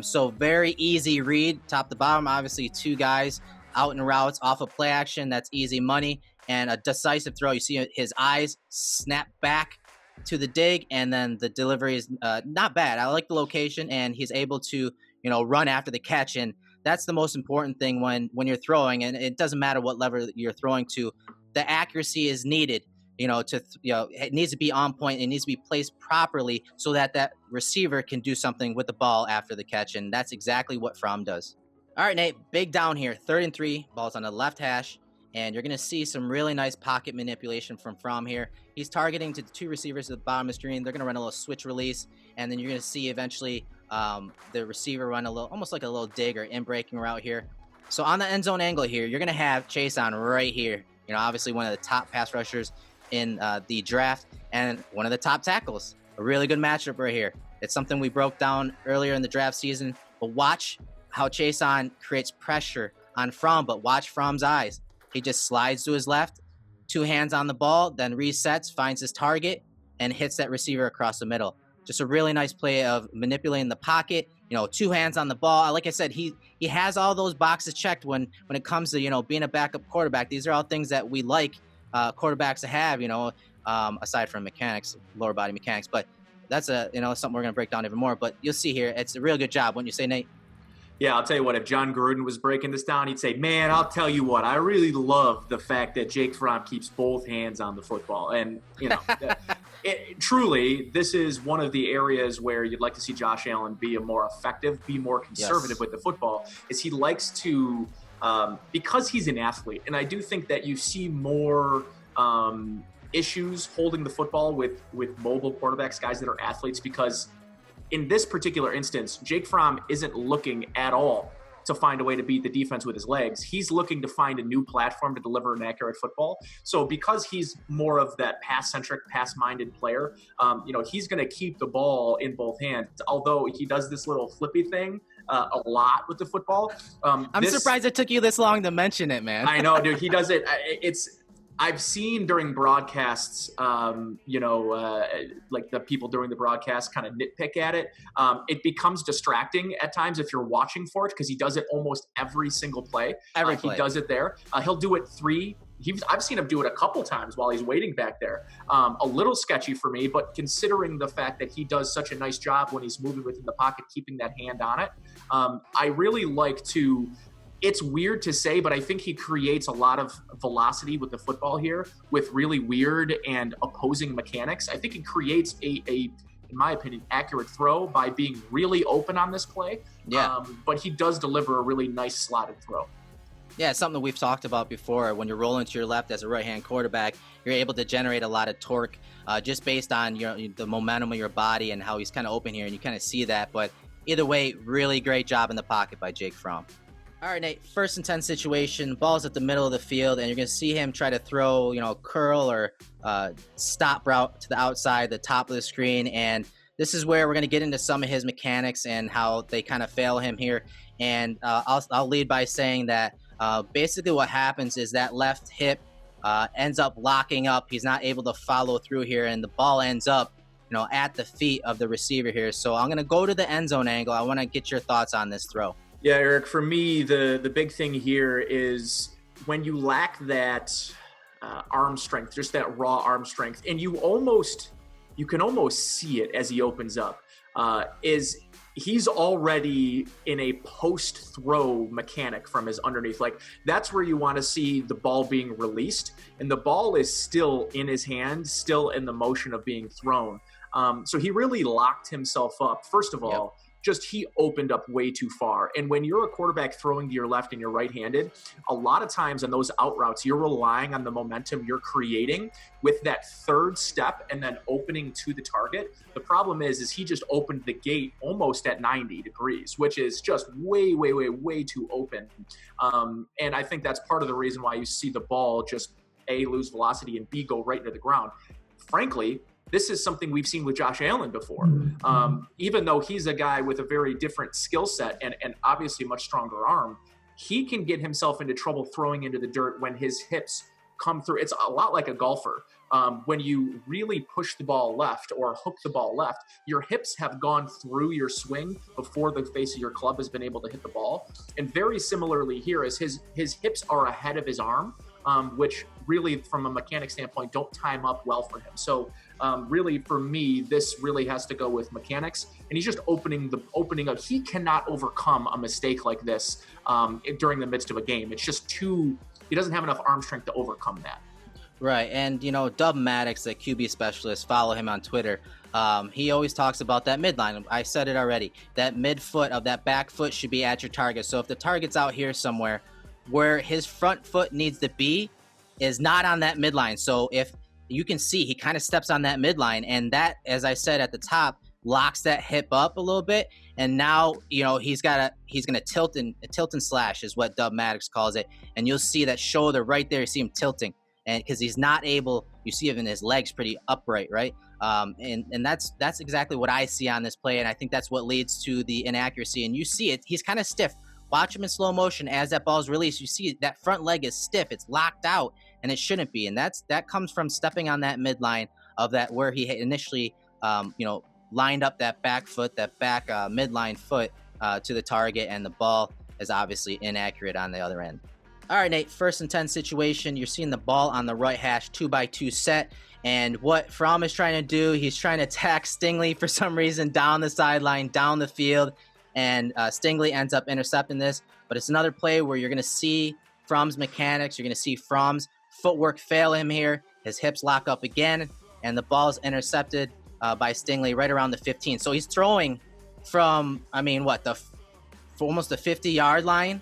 So very easy read, top to bottom. Obviously, two guys out in routes off of play action. That's easy money, and a decisive throw. You see his eyes snap back to the dig, and then the delivery is not bad. I like the location, and he's able to run after the catch. And that's the most important thing when you're throwing, and it doesn't matter what lever you're throwing to. The accuracy is needed, it needs to be on point. It needs to be placed properly so that that receiver can do something with the ball after the catch, and that's exactly what Fromm does. All right, Nate, big down here, 3rd and 3, ball's on the left hash, and you're going to see some really nice pocket manipulation from Fromm here. He's targeting to the two receivers at the bottom of the screen. They're going to run a little switch release, and then you're going to see eventually the receiver run a little, almost like a little dig or in-breaking route here. So on the end zone angle here, you're going to have Chase on right here. Obviously one of the top pass rushers in the draft and one of the top tackles. A really good matchup right here. It's something we broke down earlier in the draft season, but watch how Chase on creates pressure on Fromm, but watch Fromm's eyes. He just slides to his left, 2 hands on the ball, then resets, finds his target, and hits that receiver across the middle. Just a really nice play of manipulating the pocket, 2 hands on the ball. Like I said, he has all those boxes checked when it comes to, being a backup quarterback. These are all things that we like quarterbacks to have, aside from mechanics, lower body mechanics. But that's something we're going to break down even more. But you'll see here, it's a real good job, wouldn't you say, Nate? Yeah, I'll tell you what, if John Gruden was breaking this down, he'd say, man, I'll tell you what, I really love the fact that Jake Fromm keeps both hands on the football. And, truly, this is one of the areas where you'd like to see Josh Allen be more effective, be more conservative with the football, is he likes to, because he's an athlete, and I do think that you see more issues holding the football with mobile quarterbacks, guys that are athletes, because in this particular instance, Jake Fromm isn't looking at all to find a way to beat the defense with his legs. He's looking to find a new platform to deliver an accurate football. So because he's more of that pass-centric, pass-minded player, he's going to keep the ball in both hands, although he does this little flippy thing a lot with the footbthe football. I'm surprised it took you this long to mention it, man. I know, dude. He does it. I've seen during broadcasts, like the people during the broadcast kind of nitpick at it. It becomes distracting at times if you're watching for it, because he does it almost every single play. He does it there. He'll do it 3. I've seen him do it a couple times while he's waiting back there. A little sketchy for me, but considering the fact that he does such a nice job when he's moving within the pocket, keeping that hand on it, I really like to – it's weird to say, but I think he creates a lot of velocity with the football here with really weird and opposing mechanics. I think he creates a in my opinion, accurate throw by being really open on this play. Yeah. But he does deliver a really nice slotted throw. Yeah, it's something that we've talked about before. When you're rolling to your left as a right-hand quarterback, you're able to generate a lot of torque just based on the momentum of your body and how he's kind of open here, and you kind of see that. But either way, really great job in the pocket by Jake Fromm. All right, Nate, 1st and 10 situation, ball's at the middle of the field, and you're going to see him try to throw, curl or stop route to the outside, the top of the screen, and this is where we're going to get into some of his mechanics and how they kind of fail him here. And I'll lead by saying that basically what happens is that left hip ends up locking up. He's not able to follow through here, and the ball ends up, at the feet of the receiver here. So I'm going to go to the end zone angle. I want to get your thoughts on this throw. Yeah, Erik, for me, the big thing here is when you lack that arm strength, just that raw arm strength, and you can almost see it as he opens up, is he's already in a post-throw mechanic from his underneath. Like, that's where you want to see the ball being released, and the ball is still in his hand, still in the motion of being thrown. So he really locked himself up. First of all, just he opened up way too far. And when you're a quarterback throwing to your left and you're right-handed, a lot of times on those out routes, you're relying on the momentum you're creating with that third step and then opening to the target. The problem is he just opened the gate almost at 90 degrees, which is just way, way, way, way too open. And I think that's part of the reason why you see the ball just A, lose velocity, and B, go right into the ground. Frankly, this is something we've seen with Josh Allen before. Even though he's a guy with a very different skill set and obviously much stronger arm, he can get himself into trouble throwing into the dirt when his hips come through. It's a lot like a golfer. When you really push the ball left or hook the ball left, your hips have gone through your swing before the face of your club has been able to hit the ball. And very similarly here, as his hips are ahead of his arm, which really, from a mechanic standpoint, don't time up well for him. So really, for me, this really has to go with mechanics. And he's just opening up. He cannot overcome a mistake like this during the midst of a game. It's just he doesn't have enough arm strength to overcome that. Right, and Dub Maddox, the QB specialist, follow him on Twitter. He always talks about that midline. I said it already. That midfoot of that back foot should be at your target. So if the target's out here somewhere, where his front foot needs to be is not on that midline. So if you can see, he kind of steps on that midline, and that, as I said at the top, locks that hip up a little bit. And now, he's gonna tilt and slash is what Dub Maddox calls it. And you'll see that shoulder right there. You see him tilting. And because he's not able, you see even his legs pretty upright, right? And that's exactly what I see on this play, and I think that's what leads to the inaccuracy. And you see it; he's kind of stiff. Watch him in slow motion as that ball is released. You see that front leg is stiff; it's locked out, and it shouldn't be. And that comes from stepping on that midline of that where he initially, lined up that back foot, that back midline foot to the target, and the ball is obviously inaccurate on the other end. All right, Nate, 1st and 10 situation. You're seeing the ball on the right hash, 2x2 set. And what Fromm is trying to do, he's trying to attack Stingley for some reason down the sideline, down the field. And Stingley ends up intercepting this. But it's another play where you're going to see Fromm's mechanics. You're going to see Fromm's footwork fail him here. His hips lock up again. And the ball's intercepted by Stingley right around the 15. So he's throwing from, almost the 50-yard line.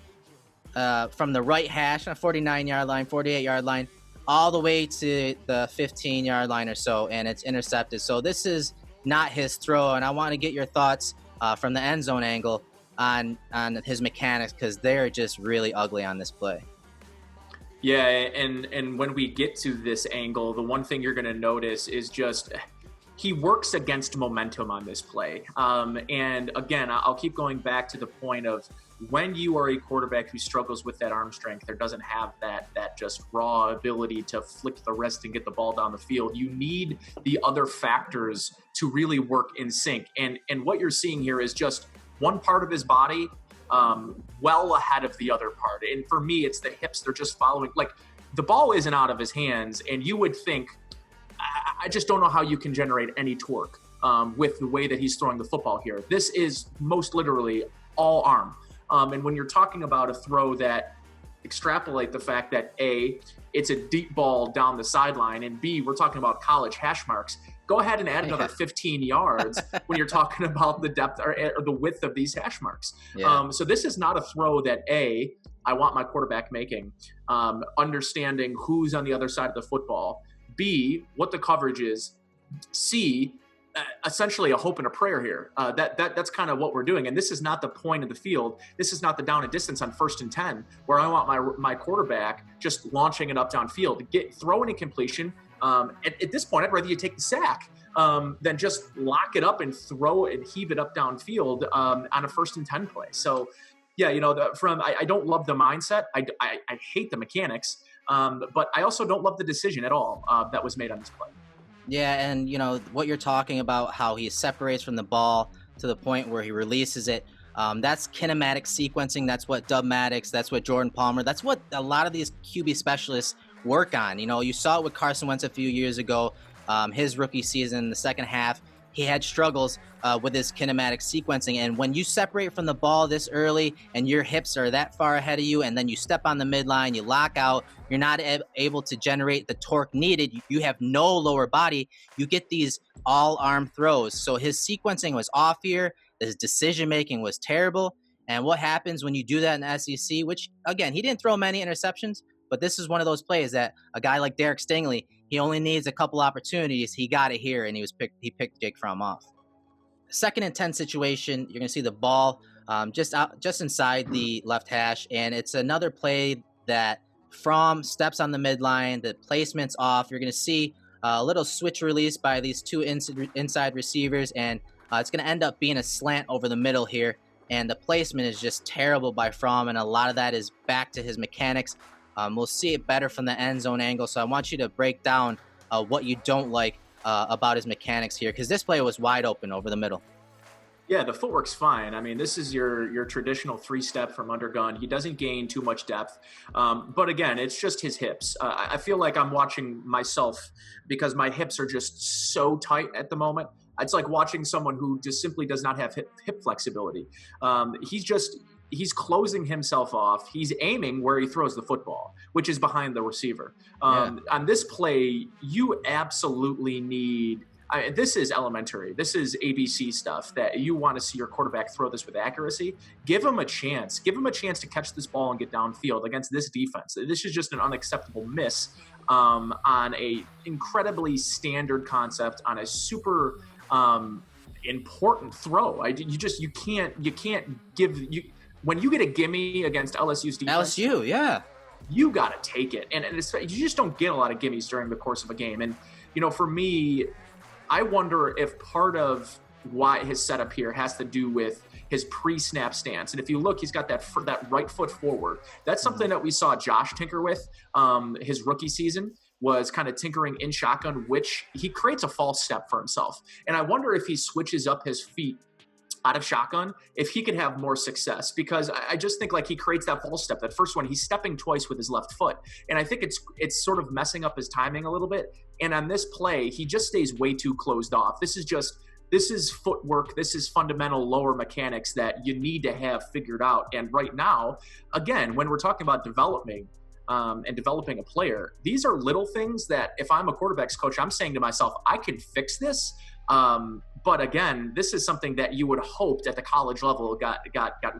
From the right hash on a 49-yard line, 48-yard line, all the way to the 15-yard line or so, and it's intercepted. So this is not his throw, and I want to get your thoughts from the end zone angle on his mechanics, because they're just really ugly on this play. Yeah, and when we get to this angle, the one thing you're going to notice is just he works against momentum on this play. And again, I'll keep going back to the point of when you are a quarterback who struggles with that arm strength, or doesn't have that just raw ability to flick the wrist and get the ball down the field, you need the other factors to really work in sync. And what you're seeing here is just one part of his body well ahead of the other part. And for me, it's the hips. They're just following. Like, the ball isn't out of his hands, and you would think, I just don't know how you can generate any torque with the way that he's throwing the football here. This is most literally all arm. And when you're talking about a throw that extrapolate the fact that A, it's a deep ball down the sideline, and B, we're talking about college hash marks, go ahead and add another 15 yards when you're talking about the depth or the width of these hash marks. Yeah. So this is not a throw that A, I want my quarterback making, understanding who's on the other side of the football, B, what the coverage is, C, essentially a hope and a prayer here. That's kind of what we're doing. And this is not the point of the field. This is not the down and distance on 1st and 10, where I want my quarterback just launching it up downfield. Throw an incompletion. At this point, I'd rather you take the sack than just lock it up and throw it and heave it up downfield on a 1st and 10 play. So, yeah, I don't love the mindset. I hate the mechanics, but I also don't love the decision at all that was made on this play. Yeah, and what you're talking about, how he separates from the ball to the point where he releases it, that's kinematic sequencing. That's what Dub Maddox, that's what Jordan Palmer, that's what a lot of these QB specialists work on. You saw it with Carson Wentz a few years ago, his rookie season, the second half. He had struggles with his kinematic sequencing. And when you separate from the ball this early and your hips are that far ahead of you, and then you step on the midline, you lock out, you're not able to generate the torque needed. You have no lower body. You get these all-arm throws. So his sequencing was off here. His decision-making was terrible. And what happens when you do that in the SEC, which, again, he didn't throw many interceptions, but this is one of those plays that a guy like Derek Stingley, he only needs a couple opportunities. He got it here, and he picked Jake Fromm off. 2nd and 10 situation, you're going to see the ball just inside the left hash, and it's another play that Fromm steps on the midline, the placement's off. You're going to see a little switch release by these two inside receivers, and it's going to end up being a slant over the middle here. and the placement is just terrible by Fromm, and a lot of that is back to his mechanics. We'll see it better from the end zone angle, so I want you to break down what you don't like about his mechanics here, because this play was wide open over the middle. Yeah, the footwork's fine. I mean, this is your traditional 3-step from undergun. He doesn't gain too much depth. But again, it's just his hips. I feel like I'm watching myself because my hips are just so tight at the moment. It's like watching someone who just simply does not have hip flexibility. He's closing himself off. He's aiming where he throws the football, which is behind the receiver. On this play, you absolutely need – this is elementary. This is ABC stuff that you want to see your quarterback throw this with accuracy. Give him a chance. Give him a chance to catch this ball and get downfield against this defense. This is just an unacceptable miss on a incredibly standard concept on a super important throw. You can't give you when you get a gimme against LSU's defense. LSU, yeah. You got to take it. And you just don't get a lot of gimmies during the course of a game. And, for me, I wonder if part of why his setup here has to do with his pre-snap stance. And if you look, he's got that right foot forward. That's something that we saw Josh tinker with his rookie season, was kind of tinkering in shotgun, which he creates a false step for himself. And I wonder if he switches up his feet out of shotgun, if he could have more success, because I just think like he creates that false step. That first one, he's stepping twice with his left foot. And I think it's sort of messing up his timing a little bit. And on this play, he just stays way too closed off. This is footwork. This is fundamental lower mechanics that you need to have figured out. And right now, again, when we're talking about developing a player, these are little things that if I'm a quarterbacks coach, I'm saying to myself, I can fix this. But again, this is something that you would have hoped at the college level got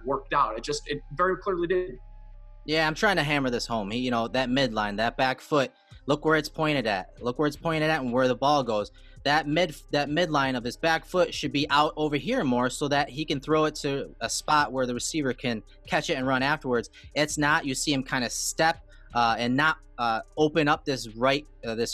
worked out. It very clearly did. Yeah, I'm trying to hammer this home. That midline, that back foot, look where it's pointed at. Look where it's pointed at and where the ball goes. That midline of his back foot should be out over here more so that he can throw it to a spot where the receiver can catch it and run afterwards. It's not. You see him kind of step and not open up this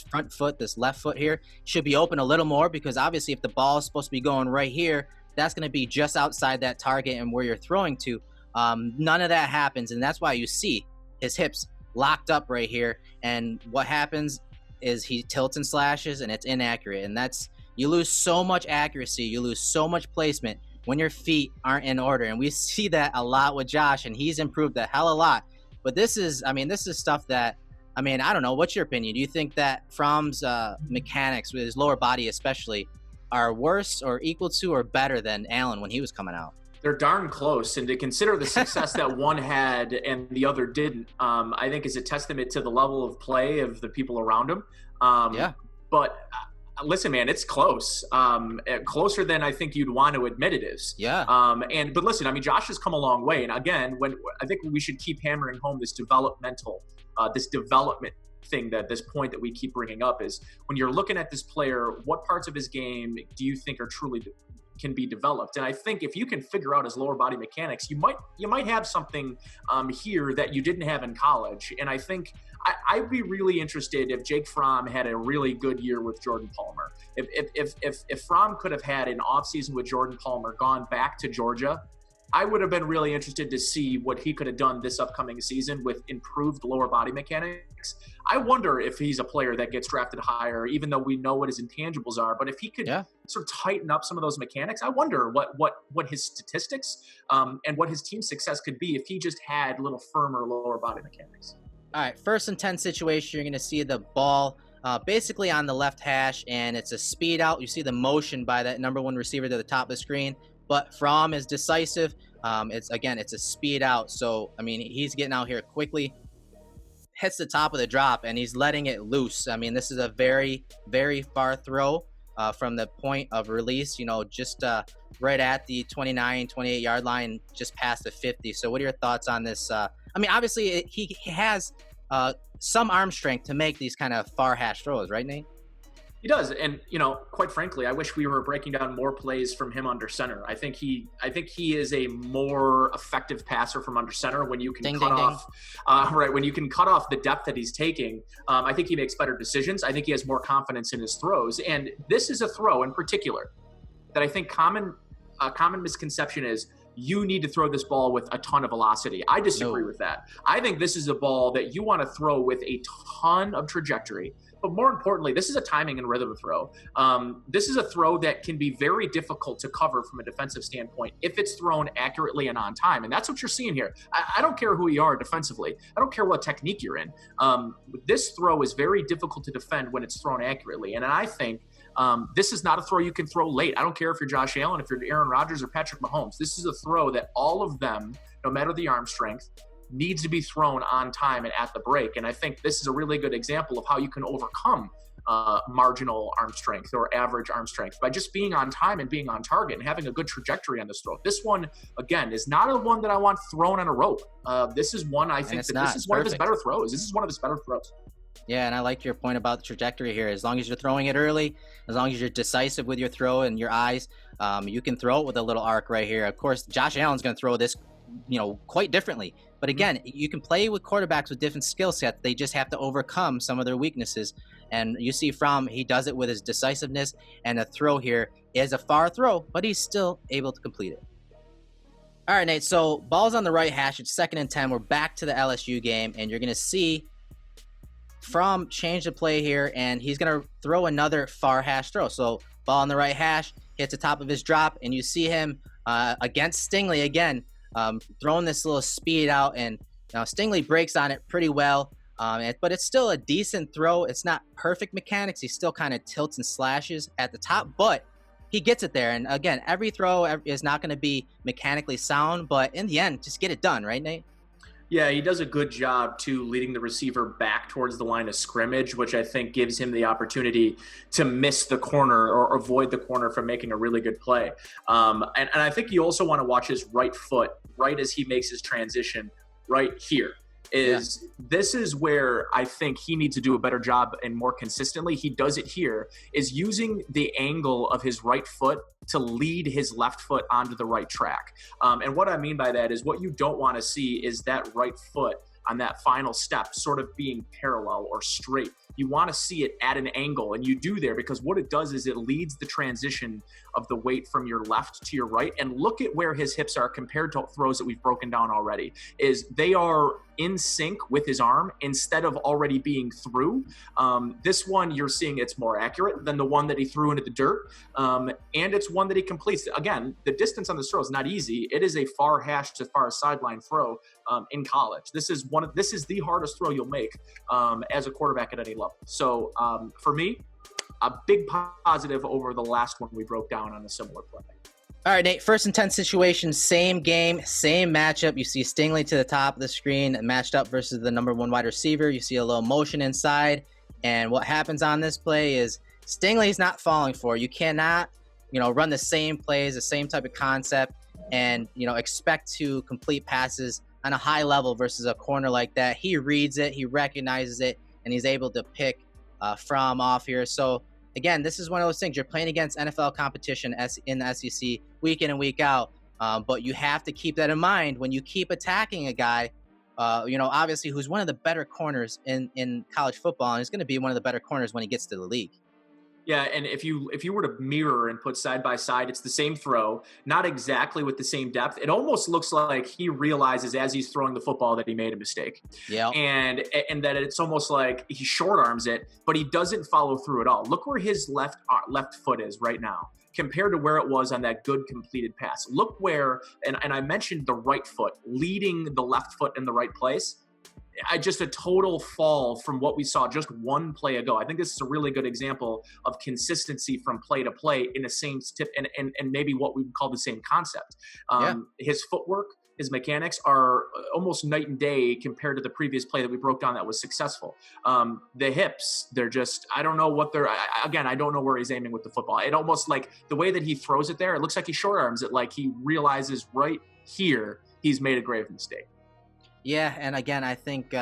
front foot, this left foot here. Should be open a little more, because obviously if the ball is supposed to be going right here, that's going to be just outside that target and where you're throwing to. None of that happens, and that's why you see his hips locked up right here. And what happens is he tilts and slashes, and it's inaccurate. And you lose so much accuracy, you lose so much placement when your feet aren't in order. And we see that a lot with Josh, and he's improved a hell of a lot. But this is stuff that, I don't know. What's your opinion? Do you think that Fromm's mechanics with his lower body especially are worse or equal to or better than Allen when he was coming out? They're darn close. And to consider the success that one had and the other didn't, I think is a testament to the level of play of the people around him. Yeah. But listen, man, it's close. Closer than I think you'd want to admit it is. Yeah. But listen, Josh has come a long way. And again, I think we should keep hammering home this development thing, that this point that we keep bringing up is when you're looking at this player, what parts of his game do you think are truly can be developed? And I think if you can figure out his lower body mechanics, you might have something here that you didn't have in college. And I think I'd be really interested if Jake Fromm had a really good year with Jordan Palmer. If Fromm could have had an offseason with Jordan Palmer, gone back to Georgia, I would have been really interested to see what he could have done this upcoming season with improved lower body mechanics. I wonder if he's a player that gets drafted higher, even though we know what his intangibles are. But if he could sort of tighten up some of those mechanics, I wonder what his statistics and what his team success could be if he just had a little firmer lower body mechanics. All right, 1st and 10 situation, you're going to see the ball basically on the left hash, and it's a speed out. You see the motion by that number 1 receiver to the top of the screen. But Fromm is decisive. It's a speed out. So, he's getting out here quickly, hits the top of the drop, and he's letting it loose. This is a very, very far throw from the point of release, just right at the 29, 28-yard line, just past the 50. So what are your thoughts on this? Obviously, he has some arm strength to make these kind of far hash throws, right, Nate? He does. And, quite frankly, I wish we were breaking down more plays from him under center. I think he is a more effective passer from under center when you can when you can cut off the depth that he's taking. I think he makes better decisions. I think he has more confidence in his throws. And this is a throw in particular that I think common misconception is you need to throw this ball with a ton of velocity. I disagree with that. I think this is a ball that you want to throw with a ton of trajectory. But more importantly, this is a timing and rhythm throw. This is a throw that can be very difficult to cover from a defensive standpoint if it's thrown accurately and on time. And that's what you're seeing here. I don't care who you are defensively. I don't care what technique you're in. This throw is very difficult to defend when it's thrown accurately. And I think this is not a throw you can throw late. I don't care if you're Josh Allen, if you're Aaron Rodgers or Patrick Mahomes. This is a throw that all of them, no matter the arm strength, needs to be thrown on time and at the break. And I think this is a really good example of how you can overcome marginal arm strength or average arm strength by just being on time and being on target and having a good trajectory on this throw. This one, again, is not a one that I want thrown on a rope. This is one I think that this is one of his better throws. This is one of his better throws. Yeah, and I like your point about the trajectory here. As long as you're throwing it early, as long as you're decisive with your throw and your eyes, you can throw it with a little arc right here. Of course, Josh Allen's going to throw this, quite differently. But again, you can play with quarterbacks with different skill sets. They just have to overcome some of their weaknesses. And you see Fromm, he does it with his decisiveness, and the throw here is a far throw, but he's still able to complete it. All right, Nate, so ball's on the right hash. It's 2nd and 10. We're back to the LSU game, and you're going to see Fromm change the play here, and he's going to throw another far hash throw. So ball on the right hash, hits the top of his drop, and you see him against Stingley again, throwing this little speed out, and Stingley breaks on it pretty well, but it's still a decent throw. It's not perfect mechanics. He still kind of tilts and slashes at the top, but he gets it there. And again, every throw is not going to be mechanically sound, but in the end, just get it done, right, Nate? Yeah, he does a good job, too, leading the receiver back towards the line of scrimmage, which I think gives him the opportunity to miss the corner or avoid the corner from making a really good play. And I think you also want to watch his right foot right as he makes his transition right here. This is where I think he needs to do a better job and more consistently. He does it here, is using the angle of his right foot to lead his left foot onto the right track. And what I mean by that is what you don't want to see is that right foot on that final step sort of being parallel or straight. You want to see it at an angle, and you do there because what it does is it leads the transition of the weight from your left to your right. And look at where his hips are compared to throws that we've broken down already, is they are in sync with his arm instead of already being through. This one you're seeing it's more accurate than the one that he threw into the dirt. And it's one that he completes. Again, the distance on this throw is not easy. It is a far hash to far sideline throw in college. This is the hardest throw you'll make as a quarterback at any level. So for me, a big positive over the last one we broke down on a similar play. All right, Nate, 1st and 10 situation, same game, same matchup. You see Stingley to the top of the screen matched up versus the number 1 wide receiver. You see a little motion inside. And what happens on this play is Stingley's not falling for it. You cannot, run the same plays, the same type of concept, and, expect to complete passes on a high level versus a corner like that. He reads it, he recognizes it, and he's able to pick Fromm off here. So, again, this is one of those things. You're playing against NFL competition in the SEC week in and week out, but you have to keep that in mind when you keep attacking a guy, obviously who's one of the better corners in college football, and is going to be one of the better corners when he gets to the league. Yeah, and if you were to mirror and put side by side, it's the same throw, not exactly with the same depth. It almost looks like he realizes as he's throwing the football that he made a mistake. Yeah. And that it's almost like he short arms it, but he doesn't follow through at all. Look where his left foot is right now compared to where it was on that good completed pass. Look where, and I mentioned the right foot leading the left foot in the right place. Just a total fall from what we saw just one play ago. I think this is a really good example of consistency from play to play in the same tip and maybe what we would call the same concept. His footwork, his mechanics are almost night and day compared to the previous play that we broke down that was successful. The hips, they're just, I don't know what they're, again, I don't know where he's aiming with the football. It almost like the way that he throws it there, it looks like he short arms it, like he realizes right here he's made a grave mistake. Yeah, and again, I think,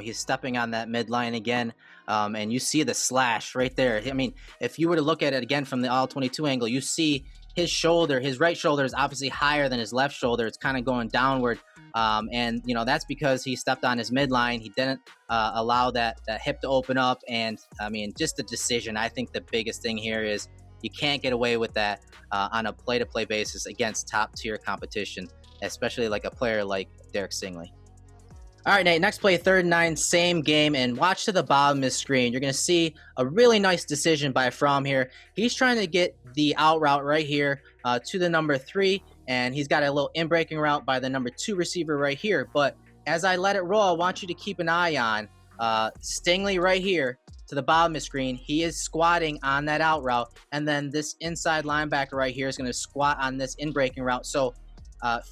he's stepping on that midline again, and you see the slash right there. I mean, if you were to look at it again from the all-22 angle, you see his shoulder, his right shoulder is obviously higher than his left shoulder. It's kind of going downward, and, that's because he stepped on his midline. He didn't allow that hip to open up, and, I mean, just the decision. I think the biggest thing here is, You can't get away with that on a play-to-play basis against top-tier competition, especially like a player like Derek Stingley. All right, Nate, next play, 3rd and 9, same game, and watch to the bottom of the screen. You're going to see a really nice decision by Fromm here. He's trying to get the out route right here to the number 3, and he's got a little in-breaking route by the number 2 receiver right here. But as I let it roll, I want you to keep an eye on Stingley right here to the bottom of the screen. He is squatting on that out route, and then this inside linebacker right here is going to squat on this in-breaking route. So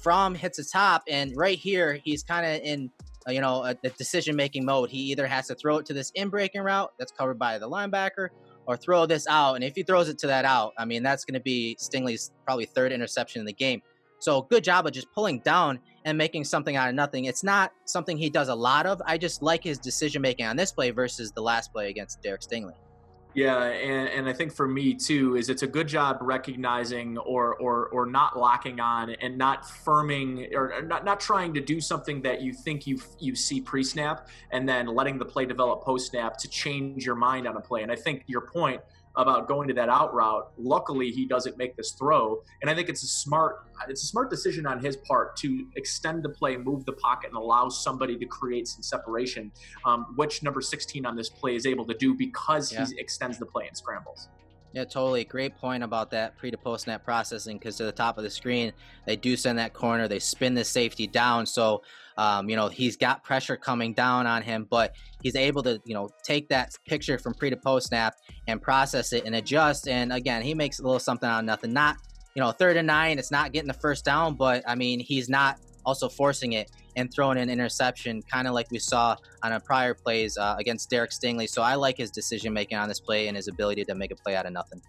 Fromm hits the top, and right here, he's kind of in a decision-making mode. He either has to throw it to this in-breaking route that's covered by the linebacker or throw this out. And if he throws it to that out, I mean, that's going to be Stingley's probably 3rd interception in the game. So good job of just pulling down and making something out of nothing. It's not something he does a lot of. I just like his decision-making on this play versus the last play against Derek Stingley. Yeah, and I think for me too is it's a good job recognizing or not locking on and not firming or not trying to do something that you think you see pre-snap and then letting the play develop post-snap to change your mind on a play. And I think your point about going to that out route, luckily he doesn't make this throw, and I think it's a smart decision on his part to extend the play, move the pocket, and allow somebody to create some separation, which number 16 on this play is able to do because he extends the play and scrambles. Yeah, totally. Great point about that pre to post snap processing, because to the top of the screen, they do send that corner. They spin the safety down. So, he's got pressure coming down on him, but he's able to, take that picture from pre to post snap and process it and adjust. And again, he makes a little something out of nothing. Not, 3rd and 9, it's not getting the first down, but I mean, he's not also forcing it and throwing an interception, kind of like we saw on a prior plays against Derek Stingley. So I like his decision-making on this play and his ability to make a play out of nothing.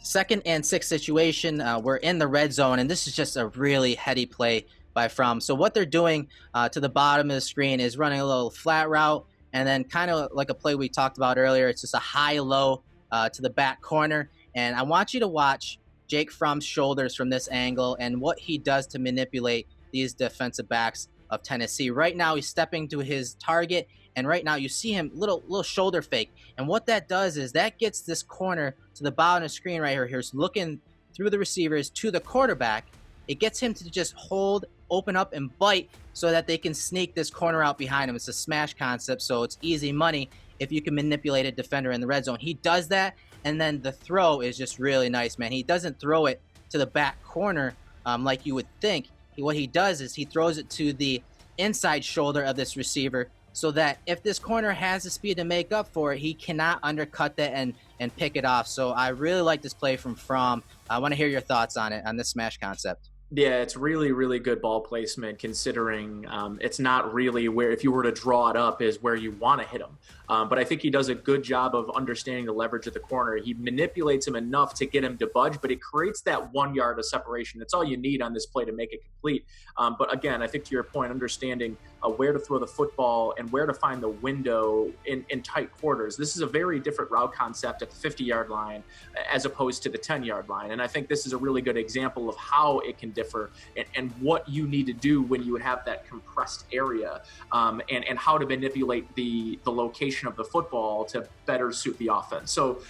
2nd and 6 situation, we're in the red zone, and this is just a really heady play by Fromm. So what they're doing to the bottom of the screen is running a little flat route, and then kind of like a play we talked about earlier, it's just a high-low to the back corner. And I want you to watch Jake Fromm's shoulders from this angle and what he does to manipulate these defensive backs of Tennessee. Right now, he's stepping to his target, and right now you see him little shoulder fake. And what that does is that gets this corner to the bottom of the screen right here. He's looking through the receivers to the quarterback. It gets him to just hold, open up, and bite so that they can sneak this corner out behind him. It's a smash concept, so it's easy money if you can manipulate a defender in the red zone. He does that, and then the throw is just really nice, man. He doesn't throw it to the back corner like you would think. What he does is he throws it to the inside shoulder of this receiver so that if this corner has the speed to make up for it, he cannot undercut that and pick it off. So I really like this play from Fromm. I want to hear your thoughts on it, on this smash concept. Yeah, it's really, really good ball placement considering it's not really where, if you were to draw it up, is where you want to hit him. But I think he does a good job of understanding the leverage of the corner. He manipulates him enough to get him to budge, but it creates that 1 yard of separation. That's all you need on this play to make it complete. But again, I think to your point, understanding where to throw the football and where to find the window in tight quarters. This is a very different route concept at the 50-yard line as opposed to the 10-yard line. And I think this is a really good example of how it can differ and what you need to do when you have that compressed area and how to manipulate the location of the football to better suit the offense. So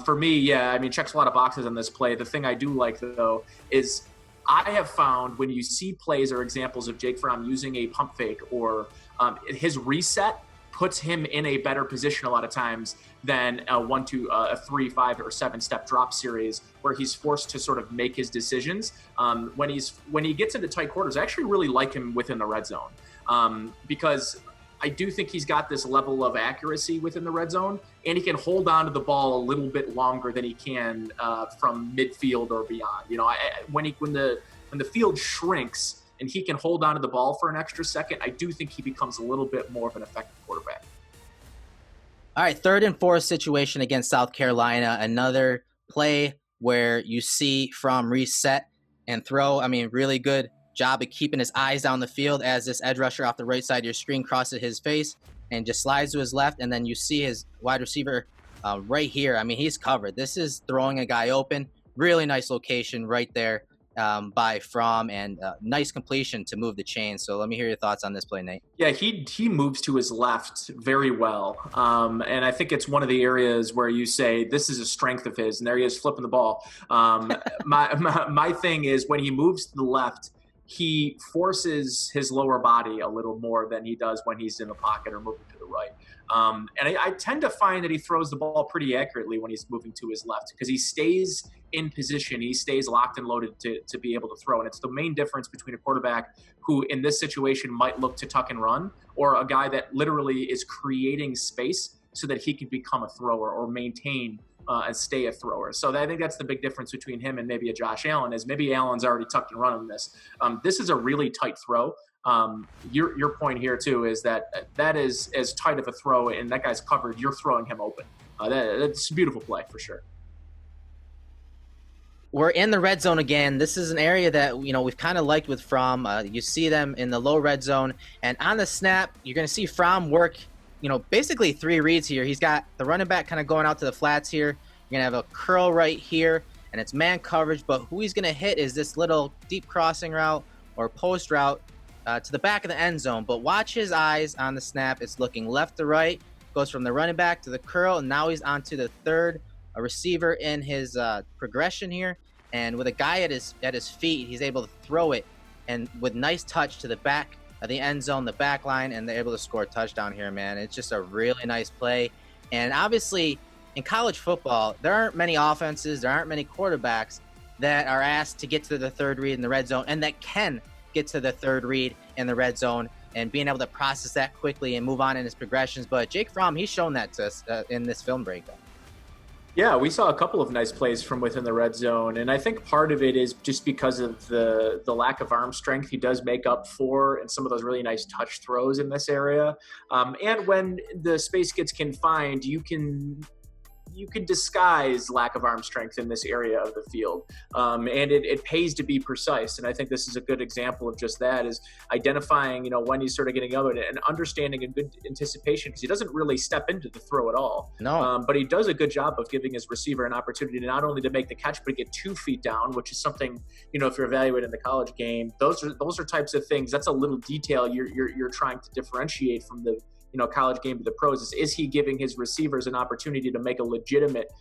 for me, checks a lot of boxes on this play. The thing I do like, though, is I have found when you see plays or examples of Jake Fromm using a pump fake or his reset puts him in a better position a lot of times than a 3, 5, or 7 step drop series where he's forced to sort of make his decisions. When he gets into tight quarters, I actually really like him within the red zone because I do think he's got this level of accuracy within the red zone, and he can hold on to the ball a little bit longer than he can from midfield or beyond. When the field shrinks and he can hold on to the ball for an extra second, I do think he becomes a little bit more of an effective quarterback. All right, 3rd and 4 situation against South Carolina. Another play where you see Fromm reset and throw. Really good job of keeping his eyes down the field as this edge rusher off the right side of your screen crosses his face and just slides to his left, and then you see his wide receiver right here. He's covered. This is throwing a guy open. Really nice location right there. by Fromm, and nice completion to move the chain. So let me hear your thoughts on this play, Nate. Yeah, he moves to his left very well, and I think it's one of the areas where you say this is a strength of his, and there he is flipping the ball. My thing is when he moves to the left, he forces his lower body a little more than he does when he's in the pocket or moving to the right. And I tend to find that he throws the ball pretty accurately when he's moving to his left because he stays in position. He stays locked and loaded to be able to throw. And it's the main difference between a quarterback who in this situation might look to tuck and run or a guy that literally is creating space so that he can become a thrower or maintain and stay a thrower. So I think that's the big difference between him and maybe a Josh Allen is maybe Allen's already tucked and run on this. This is a really tight throw. Your point here too is that is as tight of a throw and that guy's covered, you're throwing him open. That's a beautiful play for sure. We're in the red zone again. This is an area that, we've kind of liked with Fromm. You see them in the low red zone. And on the snap, you're going to see Fromm work, basically 3 reads here. He's got the running back kind of going out to the flats here. You're going to have a curl right here, and it's man coverage. But who he's going to hit is this little deep crossing route or post route to the back of the end zone. But watch his eyes on the snap. It's looking left to right. Goes from the running back to the curl, and now he's onto the third receiver in his progression here. And with a guy at his feet, he's able to throw it, and with nice touch to the back of the end zone, the back line, and they're able to score a touchdown here, man. It's just a really nice play. And obviously, in college football, there aren't many offenses, there aren't many quarterbacks that are asked to get to the third read in the red zone and that can get to the third read in the red zone and being able to process that quickly and move on in his progressions. But Jake Fromm, he's shown that to us in this film breakdown. Yeah, we saw a couple of nice plays from within the red zone, and I think part of it is just because of the lack of arm strength he does make up for in some of those really nice touch throws in this area. And when the space gets confined, you can disguise lack of arm strength in this area of the field. And it pays to be precise. And I think this is a good example of just that, is identifying, when he's sort of getting over it and understanding a good anticipation, because he doesn't really step into the throw at all. No. But he does a good job of giving his receiver an opportunity to not only to make the catch, but get 2 feet down, which is something, if you're evaluating the college game, those are types of things. That's a little detail you're trying to differentiate from the college game to the pros. Is he giving his receivers an opportunity to make a legitimate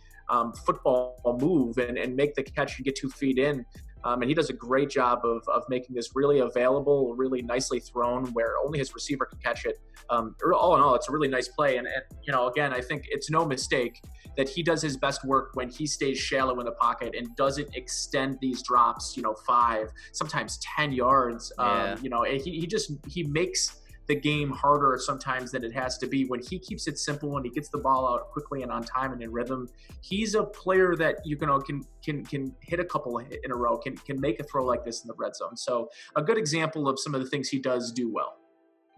football move and make the catch and get 2 feet in? And he does a great job of making this really available, really nicely thrown where only his receiver can catch it. All in all, it's a really nice play. And again, I think it's no mistake that he does his best work when he stays shallow in the pocket and doesn't extend these drops, 5, sometimes 10 yards. Yeah. He makes the game harder sometimes than it has to be. When he keeps it simple, when he gets the ball out quickly and on time and in rhythm, he's a player that can hit a couple in a row, can make a throw like this in the red zone. So a good example of some of the things he does do well.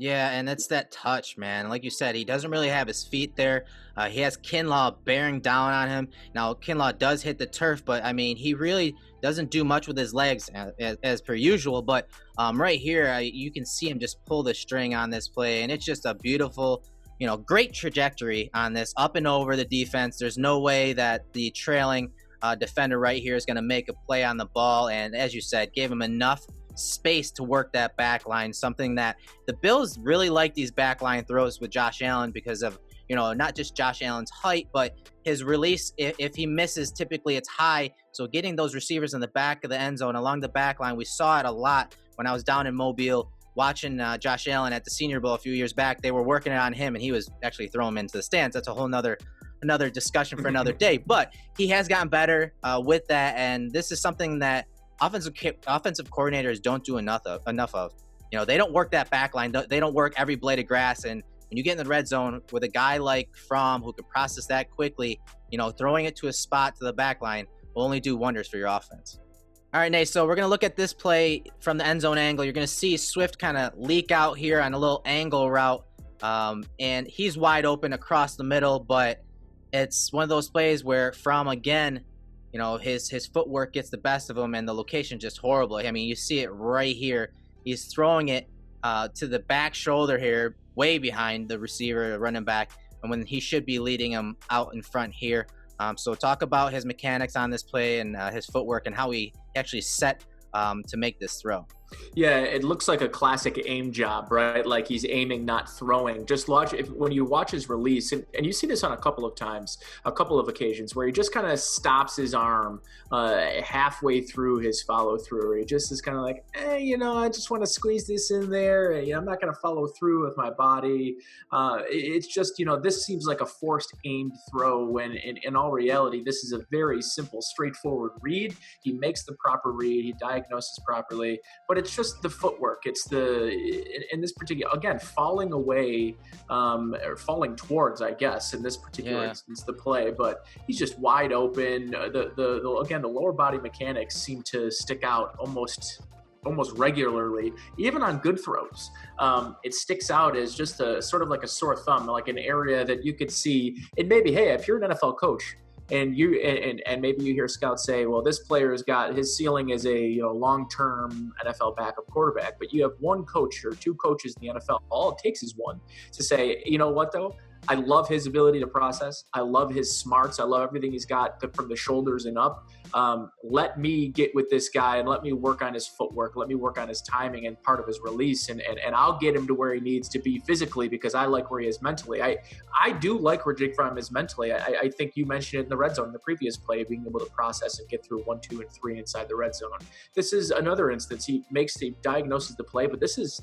Yeah, and it's that touch, man. Like you said, he doesn't really have his feet there. He has Kinlaw bearing down on him. Now, Kinlaw does hit the turf, but, he really doesn't do much with his legs as per usual. But right here, you can see him just pull the string on this play, and it's just a beautiful, great trajectory on this, up and over the defense. There's no way that the trailing defender right here is going to make a play on the ball, and as you said, gave him enough space to work that back line, something that the Bills really like these back line throws with Josh Allen because of, not just Josh Allen's height, but his release. If he misses, typically it's high. So getting those receivers in the back of the end zone along the back line, we saw it a lot when I was down in Mobile watching Josh Allen at the Senior Bowl a few years back. They were working it on him, and he was actually throwing him into the stands. That's a whole another discussion for another day. But he has gotten better with that, and this is something that offensive coordinators don't do enough of. They don't work that back line. They don't work every blade of grass. And when you get in the red zone with a guy like Fromm who can process that quickly, throwing it to a spot to the back line will only do wonders for your offense. All right, Nate, so we're going to look at this play from the end zone angle. You're going to see Swift kind of leak out here on a little angle route, and he's wide open across the middle, but it's one of those plays where Fromm, again, his footwork gets the best of him, and the location just horrible. You see it right here. He's throwing it to the back shoulder here, way behind the receiver, running back, and when he should be leading him out in front here. So talk about his mechanics on this play and his footwork and how he actually set to make this throw. Yeah, it looks like a classic aim job, right? Like he's aiming, not throwing. Just watch when you watch his release, and you see this on a couple of times, a couple of occasions, where he just kind of stops his arm halfway through his follow through. He just is kind of like, I just want to squeeze this in there. I'm not going to follow through with my body. It's just, this seems like a forced aimed throw when in all reality, this is a very simple, straightforward read. He makes the proper read. He diagnoses properly, but it's just the footwork. It's in this particular, again, falling away, or falling towards, I guess, in this particular instance, the play, but he's just wide open. Again, the lower body mechanics seem to stick out almost regularly, even on good throws. It sticks out as just a sort of like a sore thumb, like an area that you could see. And maybe, hey, if you're an NFL coach, and maybe you hear scouts say, well, this player's got his ceiling as a long-term NFL backup quarterback, but you have one coach or two coaches in the NFL. All it takes is one to say, you know what though? I love his ability to process. I love his smarts. I love everything he's got from the shoulders and up. Let me get with this guy and let me work on his footwork. Let me work on his timing and part of his release. And I'll get him to where he needs to be physically because I like where he is mentally. I do like where Jake Fromm is mentally. I think you mentioned it in the red zone, in the previous play, being able to process and get through 1, 2, and 3 inside the red zone. This is another instance. He diagnoses the play, but this is,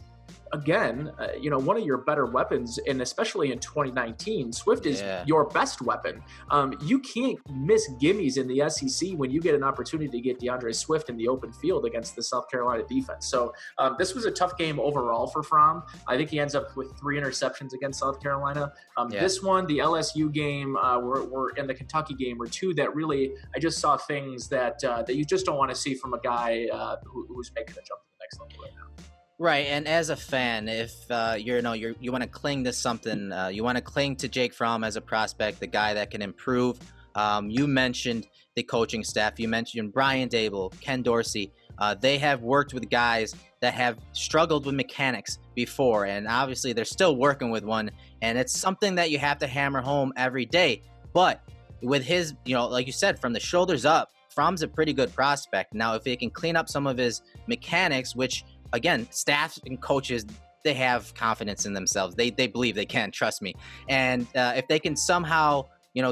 again, one of your better weapons, and especially in 2019, Swift is your best weapon. You can't miss gimmies in the SEC when you get an opportunity to get DeAndre Swift in the open field against the South Carolina defense. So this was a tough game overall for Fromm. I think he ends up with 3 interceptions against South Carolina. This one, the LSU game, were in the Kentucky game, were 2 that really, I just saw things that you just don't want to see from a guy who's making a jump to the next level right now. Right, and as a fan, if you want to cling to something, you want to cling to Jake Fromm as a prospect, the guy that can improve. You mentioned the coaching staff. You mentioned Brian Dable, Ken Dorsey. They have worked with guys that have struggled with mechanics before, and obviously they're still working with one, and it's something that you have to hammer home every day. But with his, like you said, from the shoulders up, Fromm's a pretty good prospect. Now, if he can clean up some of his mechanics, which, again, staff and coaches, they have confidence in themselves. They believe they can, trust me. And if they can somehow,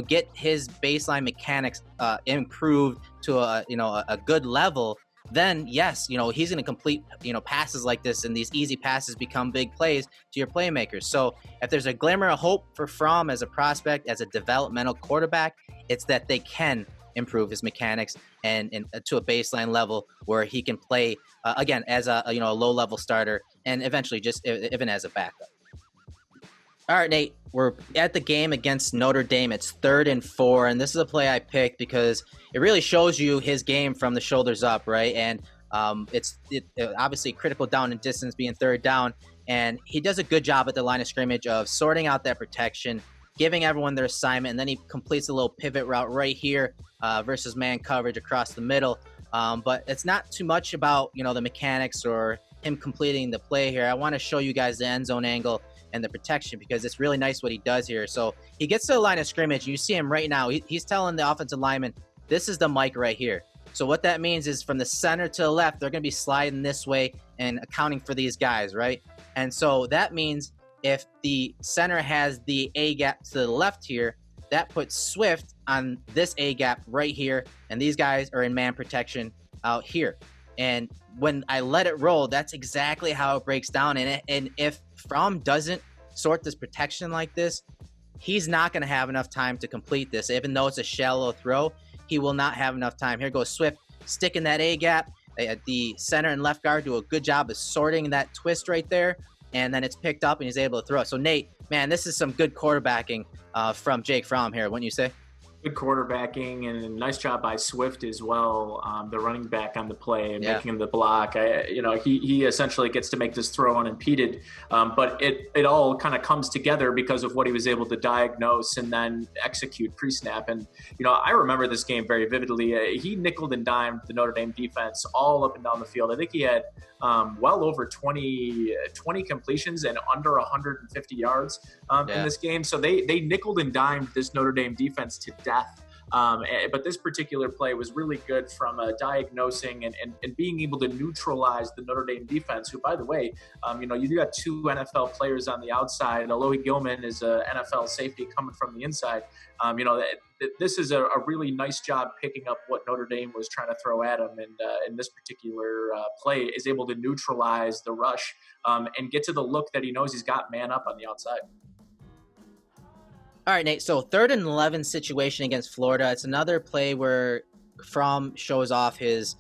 get his baseline mechanics improved to a good level, then yes, he's going to complete, passes like this, and these easy passes become big plays to your playmakers. So if there's a glimmer of hope for Fromm as a prospect, as a developmental quarterback, it's that they can improve his mechanics and to a baseline level where he can play again as a low-level starter and eventually just even as a backup. All right, Nate, we're at the game against Notre Dame. It's 3rd and 4, and this is a play I picked because it really shows you his game from the shoulders up, right? And it's obviously critical down and distance, being 3rd down, and he does a good job at the line of scrimmage of sorting out that protection, giving everyone their assignment, and then he completes a little pivot route right here versus man coverage across the middle. But it's not too much about, the mechanics or him completing the play here. I want to show you guys the end zone angle and the protection because it's really nice what he does here. So he gets to the line of scrimmage. You see him right now. He's telling the offensive lineman, this is the mic right here. So what that means is from the center to the left, they're going to be sliding this way and accounting for these guys, right? And so that means if the center has the A gap to the left here, that puts Swift on this A gap right here, and these guys are in man protection out here. And when I let it roll, that's exactly how it breaks down. And if Fromm doesn't sort this protection like this, he's not going to have enough time to complete this. Even though it's a shallow throw, he will not have enough time. Here goes Swift, sticking that A gap. The center and left guard do a good job of sorting that twist right there, and then it's picked up and he's able to throw it. So, Nate, man, this is some good quarterbacking from Jake Fromm here, wouldn't you say? Good quarterbacking and a nice job by Swift as well, the running back on the play and making the block. He essentially gets to make this throw unimpeded, but it all kind of comes together because of what he was able to diagnose and then execute pre-snap. And, I remember this game very vividly. He nickeled and dimed the Notre Dame defense all up and down the field. I think he had well over 20 completions and under 150 yards in this game. So they nickeled and dimed this Notre Dame defense to death. But this particular play was really good from diagnosing and being able to neutralize the Notre Dame defense, who, by the way, you got two NFL players on the outside. Alohi Gilman is an NFL safety coming from the inside. This is a really nice job picking up what Notre Dame was trying to throw at him. And in this particular play is able to neutralize the rush and get to the look that he knows he's got man up on the outside. All right, Nate. So 3rd and 11 situation against Florida. It's another play where Fromm shows off his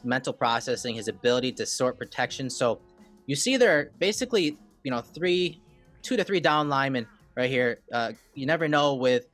mental processing, his ability to sort protection. So you see there basically, 2 to 3 down linemen right here. You never know with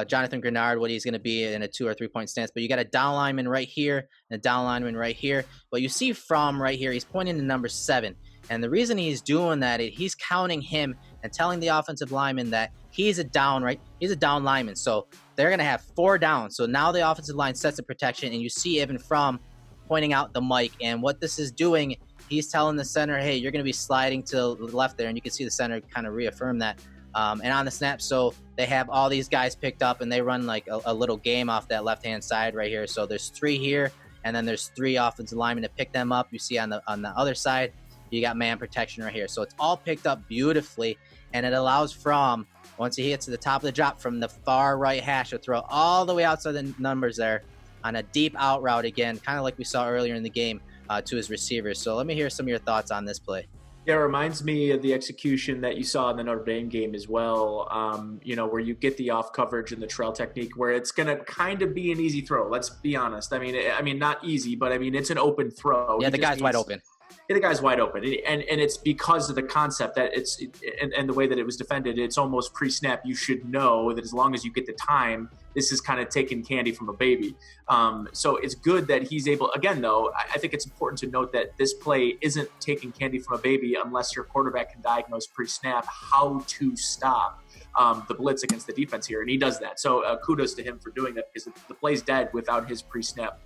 Jonathan Grenard what he's going to be in a 2 or 3 point stance, but you got a down lineman right here and a down lineman right here. But you see Fromm right here. He's pointing to number 7. And the reason he's doing that is he's counting him and telling the offensive lineman that he's a down lineman. So they're going to have 4 downs. So now the offensive line sets the protection, and you see even Fromm pointing out the mic. And what this is doing, he's telling the center, hey, you're going to be sliding to the left there. And you can see the center kind of reaffirm that. And on the snap, so they have all these guys picked up, and they run like a little game off that left-hand side right here. So there's 3 here, and then there's 3 offensive linemen to pick them up. You see on the other side, you got man protection right here. So it's all picked up beautifully, and it allows Fromm, once he hits to the top of the drop from the far right hash, to throw all the way outside the numbers there on a deep out route again, kind of like we saw earlier in the game to his receivers. So let me hear some of your thoughts on this play. Yeah, it reminds me of the execution that you saw in the Notre Dame game as well, where you get the off coverage and the trail technique, where it's going to kind of be an easy throw. Let's be honest. I mean, not easy, but it's an open throw. Yeah, the guy's wide open. The guy's wide open, and it's because of the concept that and the way that it was defended. It's almost pre-snap. You should know that as long as you get the time, this is kind of taking candy from a baby. So it's good that he's able. Again, though, I think it's important to note that this play isn't taking candy from a baby unless your quarterback can diagnose pre-snap how to stop the blitz against the defense here, and he does that. So kudos to him for doing that, because the play's dead without his pre-snap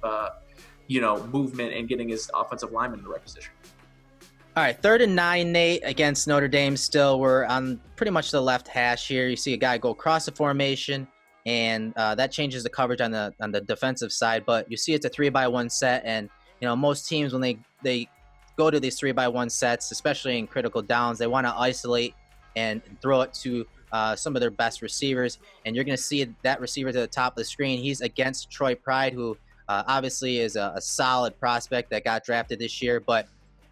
movement and getting his offensive lineman in the right position. All right, 3rd and 9, Nate, against Notre Dame still. We're on pretty much the left hash here. You see a guy go across the formation, and that changes the coverage on the defensive side. But you see it's a 3-by-1 set, and most teams, when they go to these 3-by-1 sets, especially in critical downs, they want to isolate and throw it to some of their best receivers. And you're going to see that receiver to the top of the screen. He's against Troy Pride, who obviously is a solid prospect that got drafted this year. But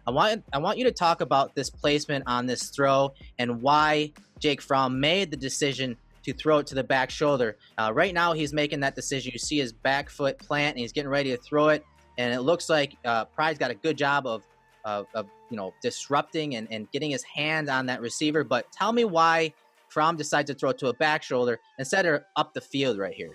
I want you to talk about this placement on this throw and why Jake Fromm made the decision to throw it to the back shoulder. Right now, he's making that decision. You see his back foot plant, and he's getting ready to throw it. And it looks like Pride's got a good job of disrupting and getting his hand on that receiver. But tell me why Fromm decides to throw it to a back shoulder instead of up the field right here.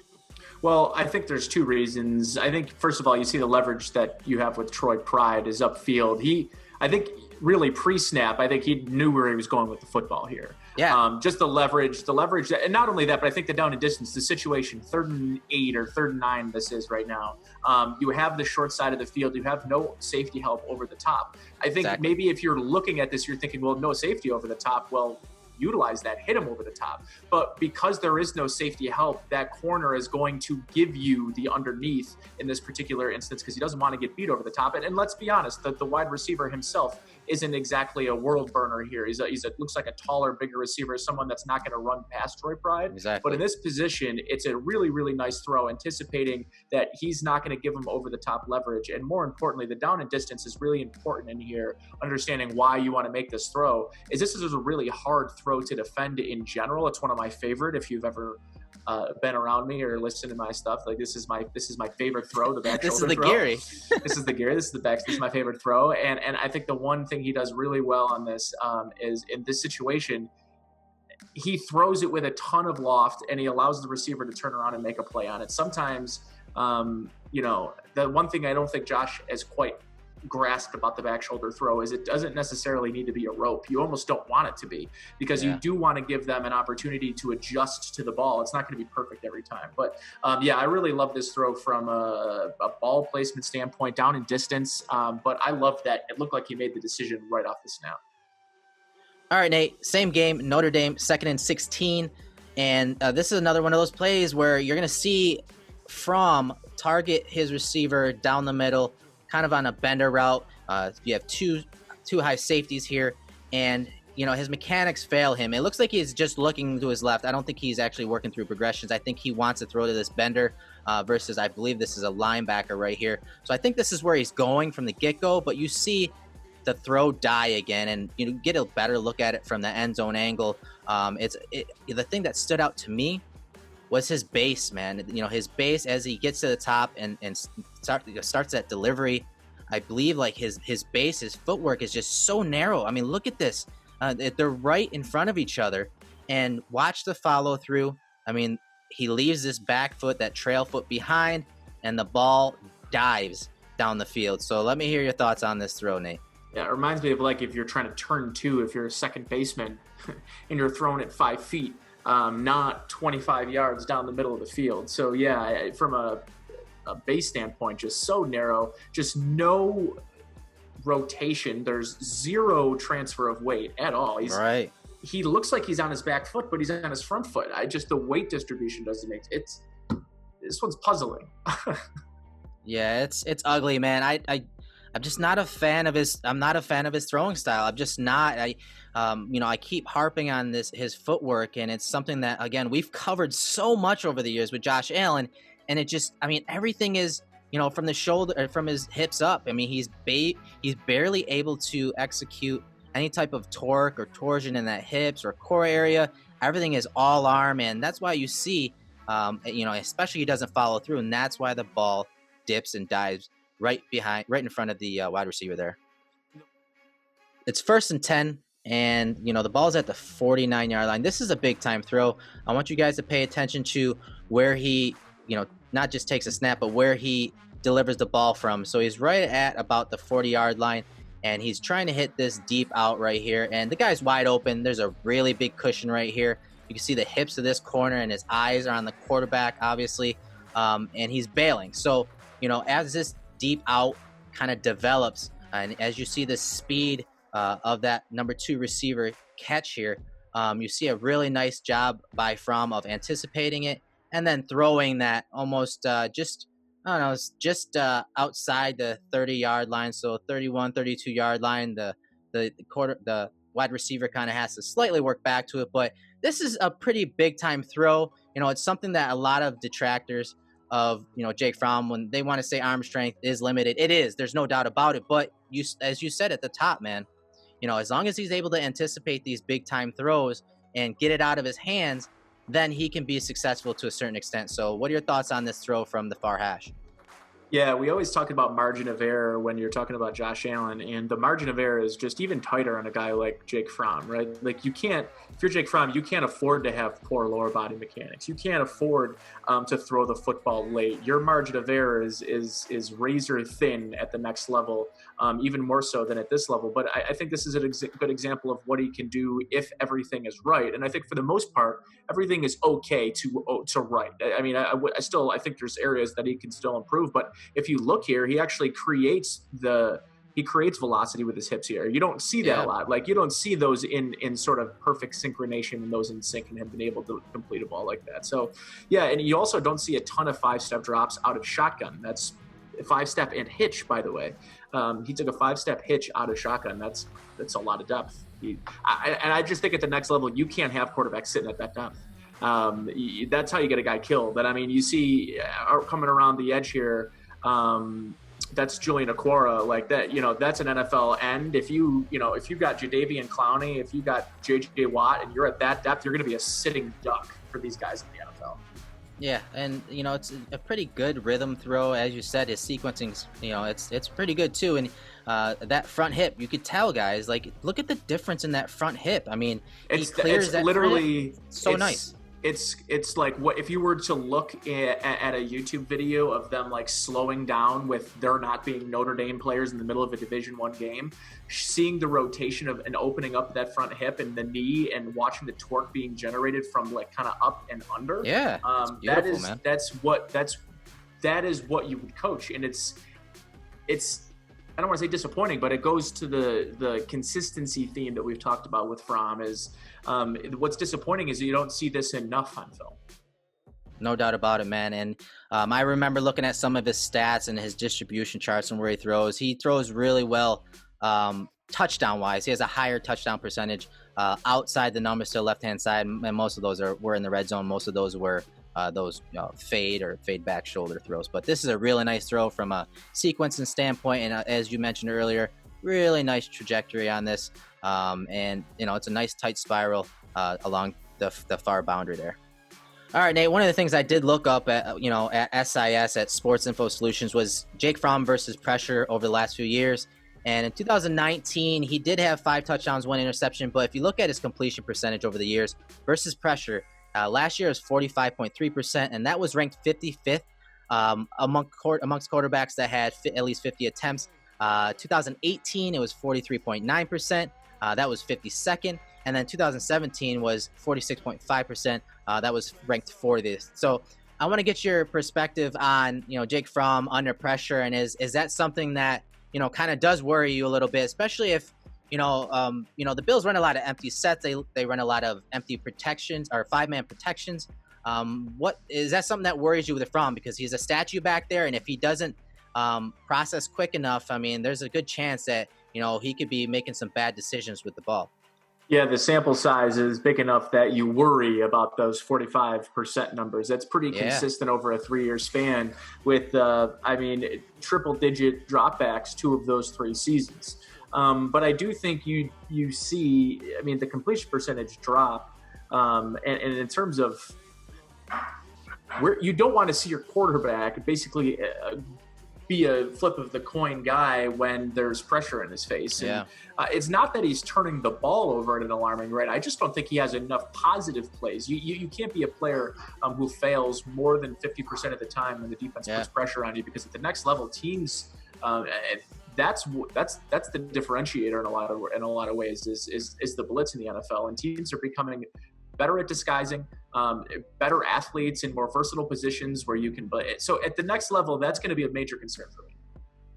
Well, I think there's 2 reasons. I think, first of all, you see the leverage that you have with Troy Pride is upfield. I think really pre-snap, I think he knew where he was going with the football here. Yeah. Just the leverage, and not only that, but I think the down and distance, the situation, 3rd and 8 or 3rd and 9, this is right now. You have the short side of the field. You have no safety help over the top. I think maybe if you're looking at this, you're thinking, well, no safety over the top. Well, utilize that, hit him over the top. But because there is no safety help, that corner is going to give you the underneath in this particular instance, because he doesn't want to get beat over the top. And let's be honest, the wide receiver himself isn't exactly a world burner here. He's looks like a taller, bigger receiver, someone that's not going to run past Troy Pride. Exactly. But in this position, it's a really, really nice throw, anticipating that he's not going to give him over the top leverage. And more importantly, the down and distance is really important in here. Understanding why you want to make this throw is this is a really hard throw to defend in general. It's one of my favorite. If you've ever been around me or listened to my stuff, like this is my favorite throw. The back this shoulder is the throw. Geary. This is the Geary. This is the back. This is my favorite throw. And I think the one thing he does really well on this is in this situation, he throws it with a ton of loft, and he allows the receiver to turn around and make a play on it. Sometimes, the one thing I don't think Josh has quite grasped about the back shoulder throw is it doesn't necessarily need to be a rope. You almost don't want it to be, because you do want to give them an opportunity to adjust to the ball. It's not going to be perfect every time. But I really love this throw from a ball placement standpoint, down in distance. But I love that it looked like he made the decision right off the snap. All right, Nate, same game, Notre Dame, 2nd and 16. And this is another one of those plays where you're going to see Fromm target his receiver down the middle, kind of on a bender route. You have two high safeties here, and his mechanics fail him. It looks like he's just looking to his left. I don't think he's actually working through progressions. I think he wants to throw to this bender versus I believe this is a linebacker right here. So I think this is where he's going from the get-go, but you see the throw die again, and get a better look at it from the end zone angle. The thing that stood out to me was his base, man. His base as he gets to the top and starts that delivery. I believe like his base, his footwork is just so narrow. I mean, look at this. They're right in front of each other, and watch the follow through. I mean, he leaves this back foot, that trail foot behind, and the ball dives down the field. So let me hear your thoughts on this throw, Nate. Yeah, it reminds me of like if you're trying to turn two, if you're a second baseman and you're throwing it 5 feet, not 25 yards down the middle of the field. So yeah, from a base standpoint, just so narrow, just no rotation. There's zero transfer of weight at all. Right. He looks like he's on his back foot, but he's on his front foot. The weight distribution doesn't make this one's puzzling. Yeah, it's ugly, man. I'm just not a fan of his. I'm not a fan of his throwing style. I'm just not. I keep harping on his footwork, and it's something that again we've covered so much over the years with Josh Allen, and everything is from the shoulder, from his hips up. I mean, he's barely able to execute any type of torque or torsion in that hips or core area. Everything is all arm, and that's why you see, especially he doesn't follow through, and that's why the ball dips and dives right in front of the wide receiver there. It's 1st and 10, and the ball's at the 49-yard line. This is a big time throw. I want you guys to pay attention to where he, not just takes a snap, but where he delivers the ball from. So he's right at about the 40-yard line, and he's trying to hit this deep out right here. And the guy's wide open. There's a really big cushion right here. You can see the hips of this corner, and his eyes are on the quarterback, obviously, and he's bailing. So, as this deep out kind of develops, and as you see the speed of that number 2 receiver catch here, you see a really nice job by Fromm of anticipating it and then throwing that almost just outside the 30-yard line, so 31, 32-yard line. The wide receiver kind of has to slightly work back to it, but this is a pretty big time throw. It's something that a lot of detractors of Jake Fromm, when they want to say arm strength is limited, it is. There's no doubt about it. But as you said at the top, man, as long as he's able to anticipate these big time throws and get it out of his hands, then he can be successful to a certain extent. So what are your thoughts on this throw from the far hash? Yeah, we always talk about margin of error when you're talking about Josh Allen, and the margin of error is just even tighter on a guy like Jake Fromm, right? Like if you're Jake Fromm, you can't afford to have poor lower body mechanics. You can't afford to throw the football late. Your margin of error is razor thin at the next level, even more so than at this level. But I think this is a good example of what he can do if everything is right. And I think for the most part, everything is okay to right. I mean, I think there's areas that he can still improve, but if you look here, he actually creates velocity with his hips here. You don't see that a lot. Like you don't see those in sort of perfect synchronization and those in sync and him being able to complete a ball like that. So yeah, and you also don't see a ton of 5-step drops out of shotgun. That's 5-step and hitch, by the way. He took a 5-step hitch out of shotgun. That's a lot of depth. I just think at the next level, you can't have quarterbacks sitting at that depth. That's how you get a guy killed. But I mean, you see coming around the edge here, that's Julian Okwara, like that, that's an NFL end. If you got Jadeveon Clowney, if you got J.J. Watt, and you're at that depth, you're going to be a sitting duck for these guys in the NFL. Yeah, and it's a pretty good rhythm throw, as you said. His sequencing's, it's pretty good too. And that front hip, you could tell, guys. Like, look at the difference in that front hip. I mean, he clears that literally so nice. It's like what if you were to look at a YouTube video of them like slowing down with there not being Notre Dame players in the middle of a Division I game, seeing the rotation of and opening up that front hip and the knee and watching the torque being generated from like kind of up and under. Yeah, that is what you would coach, and it's I don't want to say disappointing, but it goes to the consistency theme that we've talked about with Fromm is what's disappointing is you don't see this enough on film. No doubt about it, man. And I remember looking at some of his stats and his distribution charts and where he throws. He throws really well touchdown-wise. He has a higher touchdown percentage outside the numbers to the left-hand side, and most of those were in the red zone. Most of those were those fade back shoulder throws. But this is a really nice throw from a sequencing standpoint, and as you mentioned earlier, really nice trajectory on this. And it's a nice tight spiral along the far boundary there. All right, Nate, one of the things I did look up at SIS, at Sports Info Solutions, was Jake Fromm versus pressure over the last few years. And in 2019, he did have 5 touchdowns, 1 interception. But if you look at his completion percentage over the years versus pressure, last year was 45.3%, and that was ranked 55th amongst quarterbacks that had at least 50 attempts. 2018, it was 43.9%. That was 52nd. And then 2017 was 46.5%. That was ranked 40th. So I want to get your perspective on, Jake Fromm under pressure. And is that something that, kind of does worry you a little bit, especially if, the Bills run a lot of empty sets. They run a lot of empty protections or 5-man protections. What is that something that worries you with Fromm? Because he's a statue back there. And if he doesn't process quick enough, I mean, there's a good chance that, he could be making some bad decisions with the ball. Yeah, the sample size is big enough that you worry about those 45% numbers. That's pretty consistent over a 3-year span with, triple-digit dropbacks 2 of those 3 seasons. But I do think you see, the completion percentage drop. And in terms of where you don't want to see your quarterback basically be a flip of the coin guy when there's pressure in his face. And, it's not that he's turning the ball over at an alarming rate. I just don't think he has enough positive plays. You can't be a player who fails more than 50% of the time when the defense puts pressure on you, because at the next level, teams that's the differentiator in a lot of ways is the blitz in the NFL, and teams are becoming better at disguising, better athletes in more versatile positions where you can blitz. So at the next level, that's going to be a major concern for me.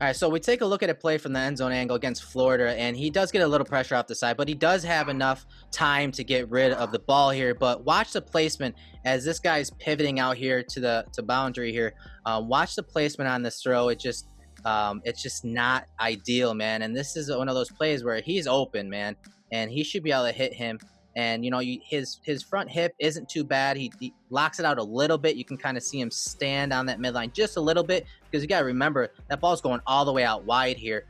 All right, so we take a look at a play from the end zone angle against Florida, and he does get a little pressure off the side, but he does have enough time to get rid of the ball here. But watch the placement as this guy's pivoting out here to boundary here. Watch the placement on this throw. It's just not ideal, man. And this is one of those plays where he's open, man, and he should be able to hit him. And, his front hip isn't too bad. He locks it out a little bit. You can kind of see him stand on that midline just a little bit, because you got to remember that ball's going all the way out wide here.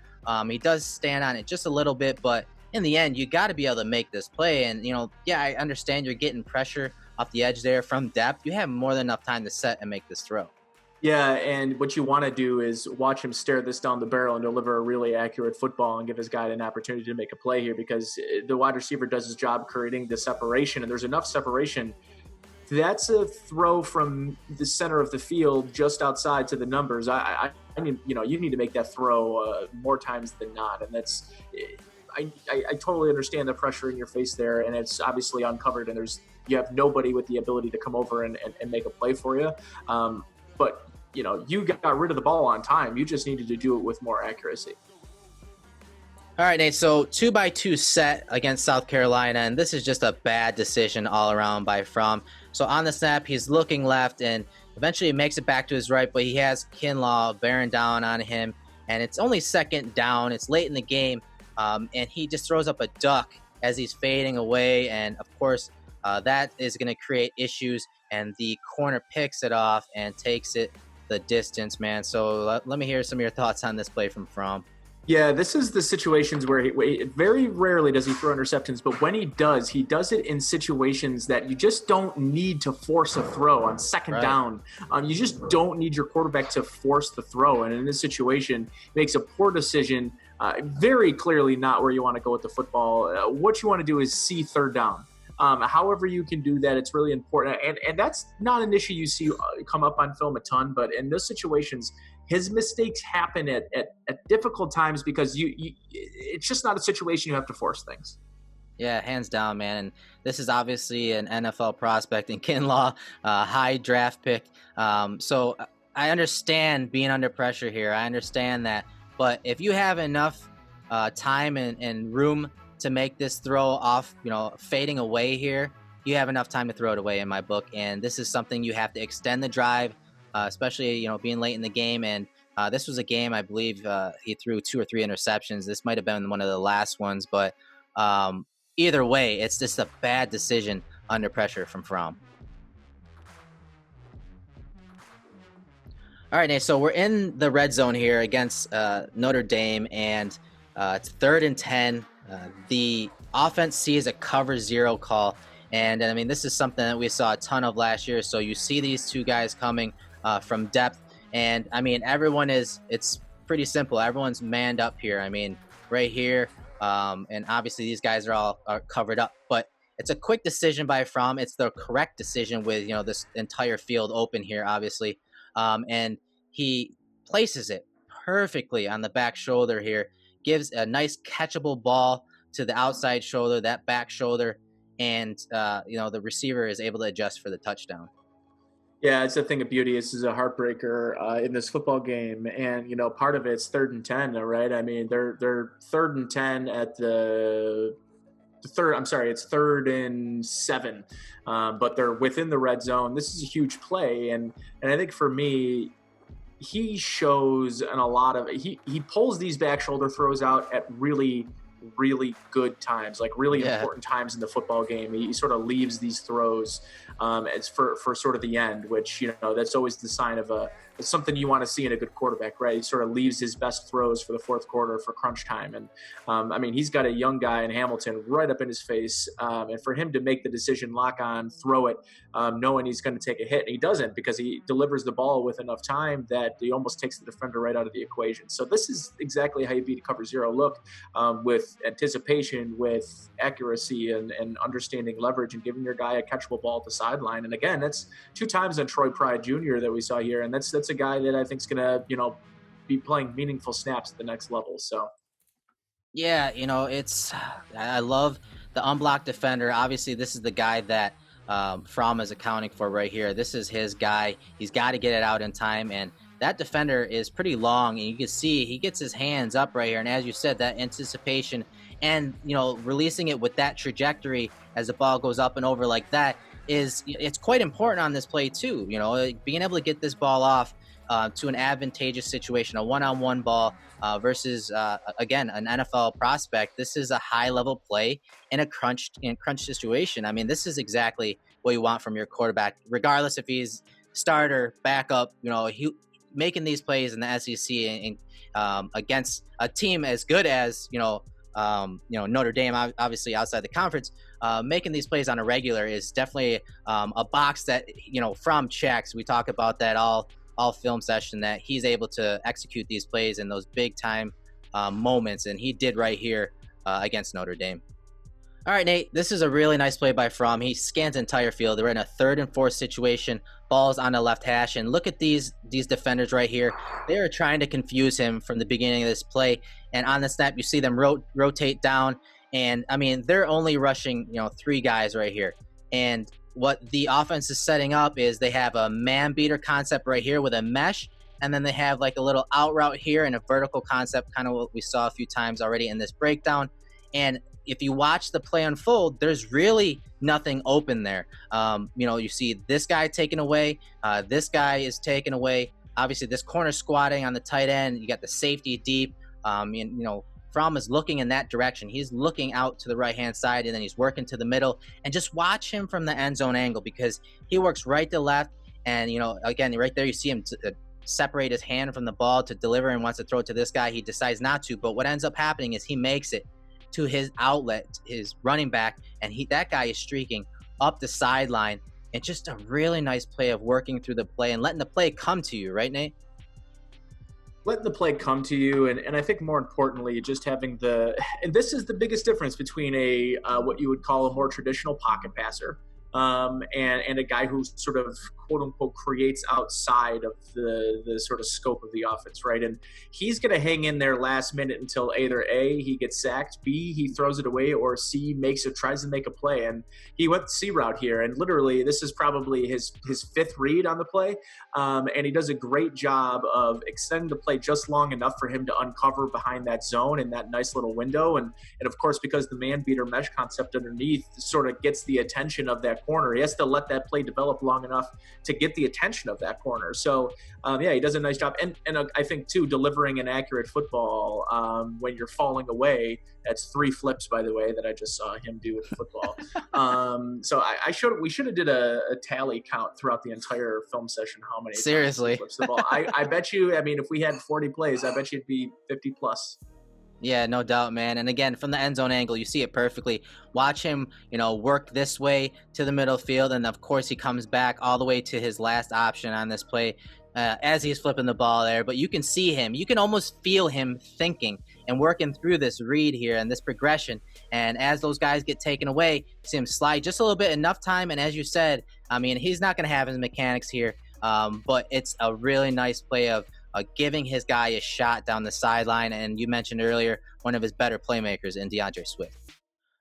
He does stand on it just a little bit, but in the end, you got to be able to make this play. And, I understand you're getting pressure off the edge there from depth. You have more than enough time to set and make this throw. Yeah, and what you want to do is watch him stare this down the barrel and deliver a really accurate football and give his guy an opportunity to make a play here, because the wide receiver does his job creating the separation, and there's enough separation. That's a throw from the center of the field just outside to the numbers. I mean, you need to make that throw more times than not, and that's I totally understand the pressure in your face there, and it's obviously uncovered, and you have nobody with the ability to come over and make a play for you. But you got rid of the ball on time. You just needed to do it with more accuracy. All right, Nate. So 2-by-2 set against South Carolina, and this is just a bad decision all around by Fromm. So on the snap, he's looking left, and eventually he makes it back to his right, but he has Kinlaw bearing down on him, and it's only second down. It's late in the game, and he just throws up a duck as he's fading away, and of course, that is going to create issues, and the corner picks it off and takes it the distance, man. So let me hear some of your thoughts on this play from Fromm. Yeah, this is the situations where very rarely does he throw interceptions, but when he does it in situations that you just don't need to force a throw on second down. You just don't need your quarterback to force the throw. And in this situation, makes a poor decision, very clearly not where you want to go with the football. What you want to do is see third down. However you can do that, it's really important. And that's not an issue you see come up on film a ton, but in those situations, his mistakes happen at difficult times because it's just not a situation you have to force things. Yeah, hands down, man. And this is obviously an NFL prospect in Kinlaw, high draft pick. So I understand being under pressure here. I understand that. But if you have enough time and room to make this throw off, fading away here, you have enough time to throw it away in my book. And this is something you have to extend the drive, especially, being late in the game. And this was a game, I believe he threw 2 or 3 interceptions. This might have been one of the last ones, but either way, it's just a bad decision under pressure from Fromm. All right, Nate, so we're in the red zone here against Notre Dame, and it's 3rd and 10. The offense sees a cover 0 call, and I mean, this is something that we saw a ton of last year. So you see these two guys coming from depth, and I mean, it's pretty simple. Everyone's manned up here. I mean, right here, and obviously these guys are covered up, but it's a quick decision by Fromm. It's the correct decision with, this entire field open here, obviously. And he places it perfectly on the back shoulder here, gives a nice catchable ball to the outside shoulder, that back shoulder, and, the receiver is able to adjust for the touchdown. Yeah, it's a thing of beauty. This is a heartbreaker in this football game, and part of it's 3rd and 10, right? I mean, they're 3rd and 10 at the third. I'm sorry, it's 3rd and 7, but they're within the red zone. This is a huge play, and I think for me, he shows in a lot of he pulls these back shoulder throws out at really good times, like really important times in the football game. He sort of leaves these throws as for sort of the end, which that's always the sign of it's something you want to see in a good quarterback, right? He sort of leaves his best throws for the 4th quarter for crunch time. And I mean, he's got a young guy in Hamilton right up in his face, and for him to make the decision, lock on, throw it, knowing he's going to take a hit, and he doesn't, because he delivers the ball with enough time that he almost takes the defender right out of the equation. So this is exactly how you beat a cover 0 look, with anticipation, with accuracy, and understanding leverage, and giving your guy a catchable ball at the sideline. And again, that's 2 times on Troy Pride Jr. that we saw here, and that's a guy that I think is going to be playing meaningful snaps at the next level. So yeah, I love the unblocked defender. Obviously, this is the guy that Fromm is accounting for right here. This is his guy. He's got to get it out in time, and that defender is pretty long, and you can see he gets his hands up right here. And as you said, that anticipation and releasing it with that trajectory as the ball goes up and over like that it's quite important on this play too. Being able to get this ball off to an advantageous situation, a one-on-one ball versus again an NFL prospect. This is a high-level play in a crunch situation. I mean, this is exactly what you want from your quarterback, regardless if he's starter, backup. He making these plays in the SEC and against a team as good as Notre Dame, obviously outside the conference, making these plays on a regular is definitely a box that Fromm checks. We talk about that all film session, that he's able to execute these plays in those big time moments, and he did right here against Notre Dame. All right, Nate, this is a really nice play by Fromm. He scans the entire field. They're in a 3rd and 4 situation. Ball's on the left hash, and look at these defenders right here. They are trying to confuse him from the beginning of this play, and on the snap, you see them rotate down, and I mean, they're only rushing 3 guys right here. And what the offense is setting up is they have a man beater concept right here with a mesh, and then they have like a little out route here and a vertical concept, kind of what we saw a few times already in this breakdown. And if you watch the play unfold, there's really nothing open there. You see this guy taken away. This guy is taken away. Obviously, this corner squatting on the tight end. You got the safety deep. Fromm is looking in that direction. He's looking out to the right-hand side, and then he's working to the middle. And just watch him from the end zone angle, because he works right to left. And, again, right there you see him separate his hand from the ball to deliver and wants to throw it to this guy. He decides not to. But what ends up happening is he makes it to his outlet, his running back, and that guy is streaking up the sideline. It's just a really nice play of working through the play and letting the play come to you, right, Nate? Letting the play come to you, and I think more importantly, just having and this is the biggest difference between a what you would call a more traditional pocket passer and a guy who sort of quote unquote creates outside of the sort of scope of the offense, right? And he's going to hang in there last minute until either A, he gets sacked, B, he throws it away, or C, tries to make a play. And he went the C route here, and literally this is probably his fifth read on the play, and he does a great job of extending the play just long enough for him to uncover behind that zone in that nice little window. And of course, because the man beater mesh concept underneath sort of gets the attention of that corner, he has to let that play develop long enough to get the attention of that corner. So he does a nice job. And I think too, delivering an accurate football when you're falling away. That's 3 flips, by the way, that I just saw him do with the football. So we should have did a tally count throughout the entire film session. How many seriously times he flips the ball? I bet you. I mean, if we had 40 plays, I bet you it'd be 50 plus. Yeah, no doubt, man. And again, from the end zone angle, you see it perfectly. Watch him, work this way to the middle field. And of course, he comes back all the way to his last option on this play as he's flipping the ball there. But you can see him. You can almost feel him thinking and working through this read here and this progression. And as those guys get taken away, see him slide just a little bit, enough time. And as you said, I mean, he's not going to have his mechanics here. But it's a really nice play of giving his guy a shot down the sideline. And you mentioned earlier, one of his better playmakers in DeAndre Swift.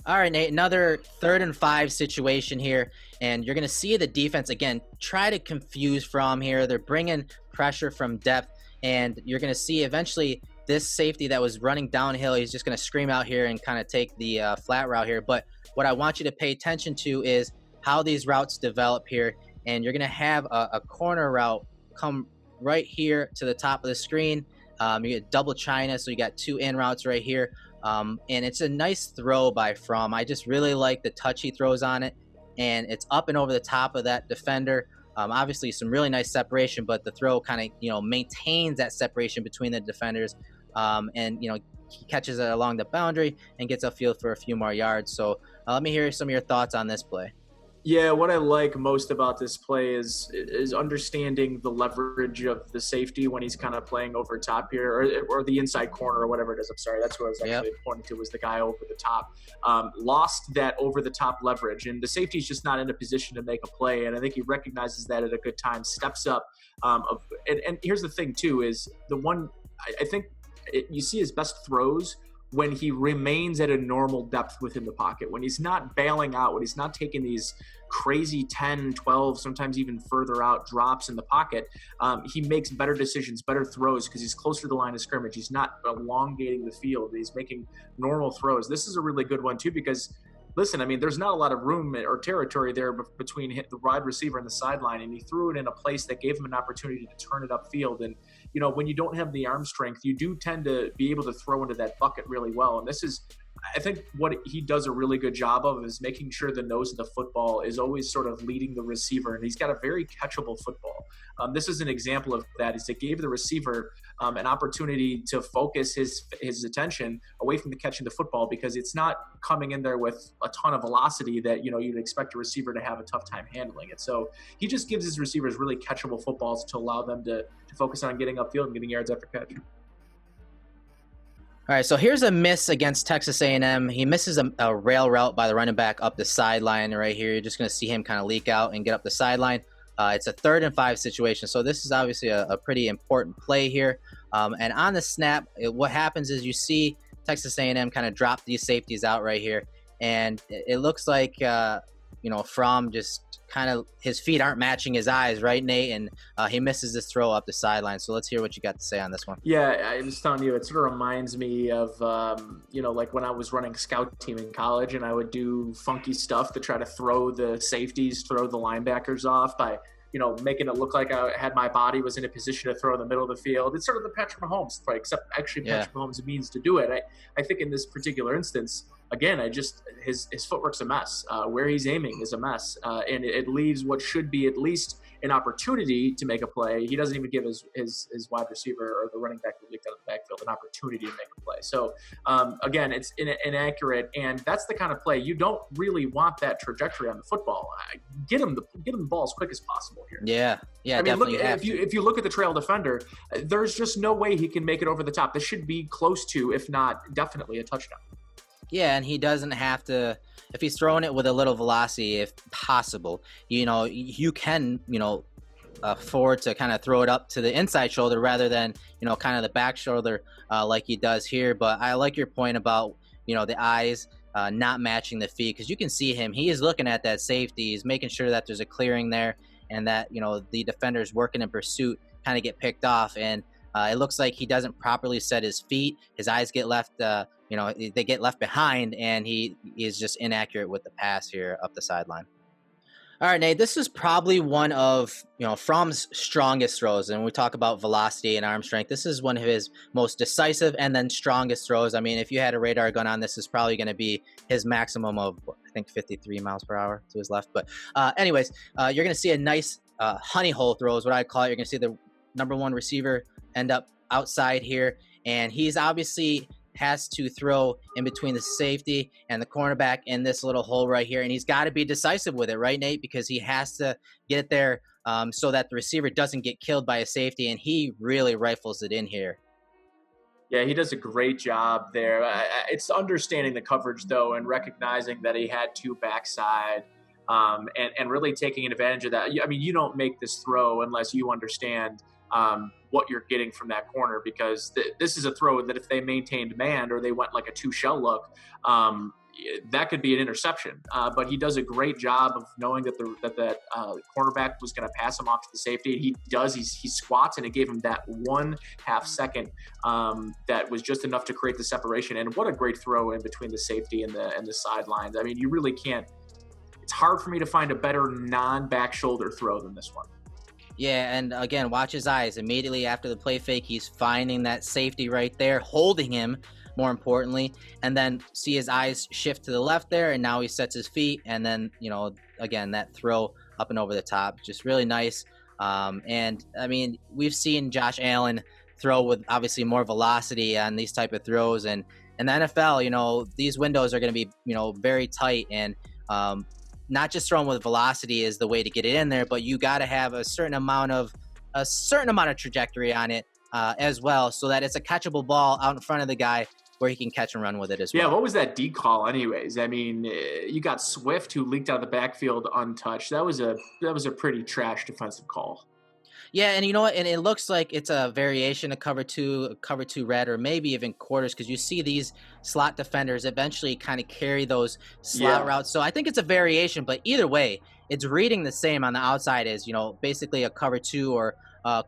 All right, Nate, another 3rd and 5 situation here. And you're going to see the defense, again, try to confuse Fromm here. They're bringing pressure from depth. And you're going to see eventually this safety that was running downhill, he's just going to scream out here and kind of take the flat route here. But what I want you to pay attention to is how these routes develop here. And you're going to have a corner route come right here to the top of the screen. You get double China, so you got 2 in routes right here. And it's a nice throw by Fromm. I just really like the touch he throws on it. And it's up and over the top of that defender. Obviously, some really nice separation, but the throw kind of, maintains that separation between the defenders. And he catches it along the boundary and gets upfield for a few more yards. So let me hear some of your thoughts on this play. Yeah, what I like most about this play is understanding the leverage of the safety when he's kind of playing over top here, or the inside corner or whatever it is. I'm sorry, that's what I was actually pointing to, was the guy over the top. Lost that over the top leverage, and the safety's just not in a position to make a play. And I think he recognizes that at a good time, steps up. And here's the thing too, is the one I think you see his best throws when he remains at a normal depth within the pocket, when he's not bailing out, when he's not taking these crazy 10, 12, sometimes even further out drops in the pocket. He makes better decisions, better throws, because he's closer to the line of scrimmage. He's not elongating the field. He's making normal throws. This is a really good one too, because listen, I mean, there's not a lot of room or territory there between the wide receiver and the sideline, and he threw it in a place that gave him an opportunity to turn it upfield. And, when you don't have the arm strength, you do tend to be able to throw into that bucket really well. And this is, I think, what he does a really good job of is making sure the nose of the football is always sort of leading the receiver, and he's got a very catchable football. This is an example of that, is it gave the receiver an opportunity to focus his attention away from the catching the football, because it's not coming in there with a ton of velocity that you'd expect a receiver to have a tough time handling it. So he just gives his receivers really catchable footballs to allow them to focus on getting upfield and getting yards after catch. All right, so here's a miss against Texas A&M. He misses a rail route by the running back up the sideline right here. You're just going to see him kind of leak out and get up the sideline. It's a 3rd and 5 situation, so this is obviously a pretty important play here. And on the snap, what happens is you see Texas A&M kind of drop these safeties out right here, and it looks like Fromm just kind of, his feet aren't matching his eyes, right, Nate? And he misses this throw up the sideline. So let's hear what you got to say on this one. Yeah, I was telling you, it sort of reminds me of, like when I was running scout team in college, and I would do funky stuff to try to throw the safeties, throw the linebackers off by, making it look like my body was in a position to throw in the middle of the field. It's sort of the Patrick Mahomes play, except actually Patrick Mahomes means to do it. I think in this particular instance, again, his footwork's a mess. Where he's aiming is a mess, and it leaves what should be at least an opportunity to make a play. He doesn't even give his wide receiver or the running back that leaked out of the backfield an opportunity to make a play. So again, it's inaccurate, and that's the kind of play you don't really want that trajectory on the football. Get him the ball as quick as possible here. Yeah. I mean, look, if you look at the trail defender, there's just no way he can make it over the top. This should be close to, if not definitely, a touchdown. Yeah, and he doesn't have to, if he's throwing it with a little velocity, if possible, you can, forward to kind of throw it up to the inside shoulder rather than, kind of the back shoulder like he does here. But I like your point about, the eyes not matching the feet, because you can see him. He is looking at that safety. He's making sure that there's a clearing there and that, the defenders working in pursuit kind of get picked off. And it looks like he doesn't properly set his feet. His eyes get left, they get left behind, and he is just inaccurate with the pass here up the sideline. All right, Nate, this is probably one of, Fromm's strongest throws. And when we talk about velocity and arm strength, this is one of his most decisive and then strongest throws. I mean, if you had a radar gun on, this is probably going to be his maximum of, I think, 53 miles per hour to his left. But anyways, you're going to see a nice honey hole throw is what I call it. You're going to see the number one receiver end up outside here. And he's obviously has to throw in between the safety and the cornerback in this little hole right here. And he's got to be decisive with it, right, Nate? Because he has to get it there so that the receiver doesn't get killed by a safety. And he really rifles it in here. Yeah, he does a great job there. It's understanding the coverage, though, and recognizing that he had two backside and really taking advantage of that. I mean, you don't make this throw unless you understand what you're getting from that corner, because this is a throw that if they maintained man or they went like a two shell look, that could be an interception. But he does a great job of knowing that that cornerback was going to pass him off to the safety. He does. He squats, and it gave him that 1/2 second that was just enough to create the separation. And what a great throw in between the safety and the sidelines. I mean, you really can't. It's hard for me to find a better non-back shoulder throw than this one. Yeah, and again, watch his eyes. Immediately after the play fake, he's finding that safety right there, holding him, more importantly, and then see his eyes shift to the left there, and now he sets his feet, and then, again, that throw up and over the top, just really nice. And, I mean, we've seen Josh Allen throw with obviously more velocity on these type of throws, and in the NFL, these windows are going to be, very tight, and not just throwing with velocity is the way to get it in there, but you got to have a certain amount of trajectory on it as well, so that it's a catchable ball out in front of the guy where he can catch and run with it as well. Yeah, what was that D call anyways? I mean, you got Swift who leaked out of the backfield untouched. That was a pretty trash defensive call. Yeah, and you know what? And it looks like it's a variation of cover two red, or maybe even quarters, because you see these slot defenders eventually kind of carry those slot routes. So I think it's a variation, but either way, it's reading the same on the outside as, basically a cover two or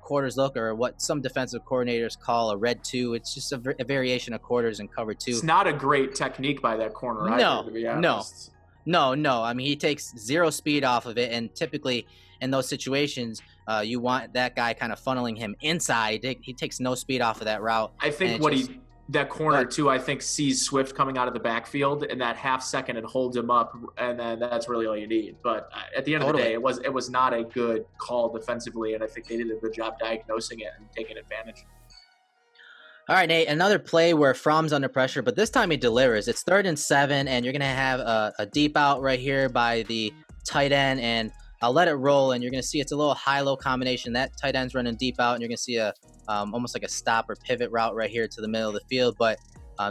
quarters look, or what some defensive coordinators call a red two. It's just a variation of quarters and cover two. It's not a great technique by that corner either, to be honest. No. I mean, he takes zero speed off of it, and typically in those situations, you want that guy kind of funneling him inside. He takes no speed off of that route. I think that corner too, I think sees Swift coming out of the backfield in that 1/2 second and holds him up, and then that's really all you need. But at the end of the day, it was not a good call defensively, and I think they did a good job diagnosing it and taking advantage. All right, Nate, another play where Fromm's under pressure, but this time he delivers. It's 3rd and 7, and you're going to have a deep out right here by the tight end, and I'll let it roll, and you're going to see it's a little high-low combination. That tight end's running deep out, and you're going to see a almost like a stop or pivot route right here to the middle of the field. But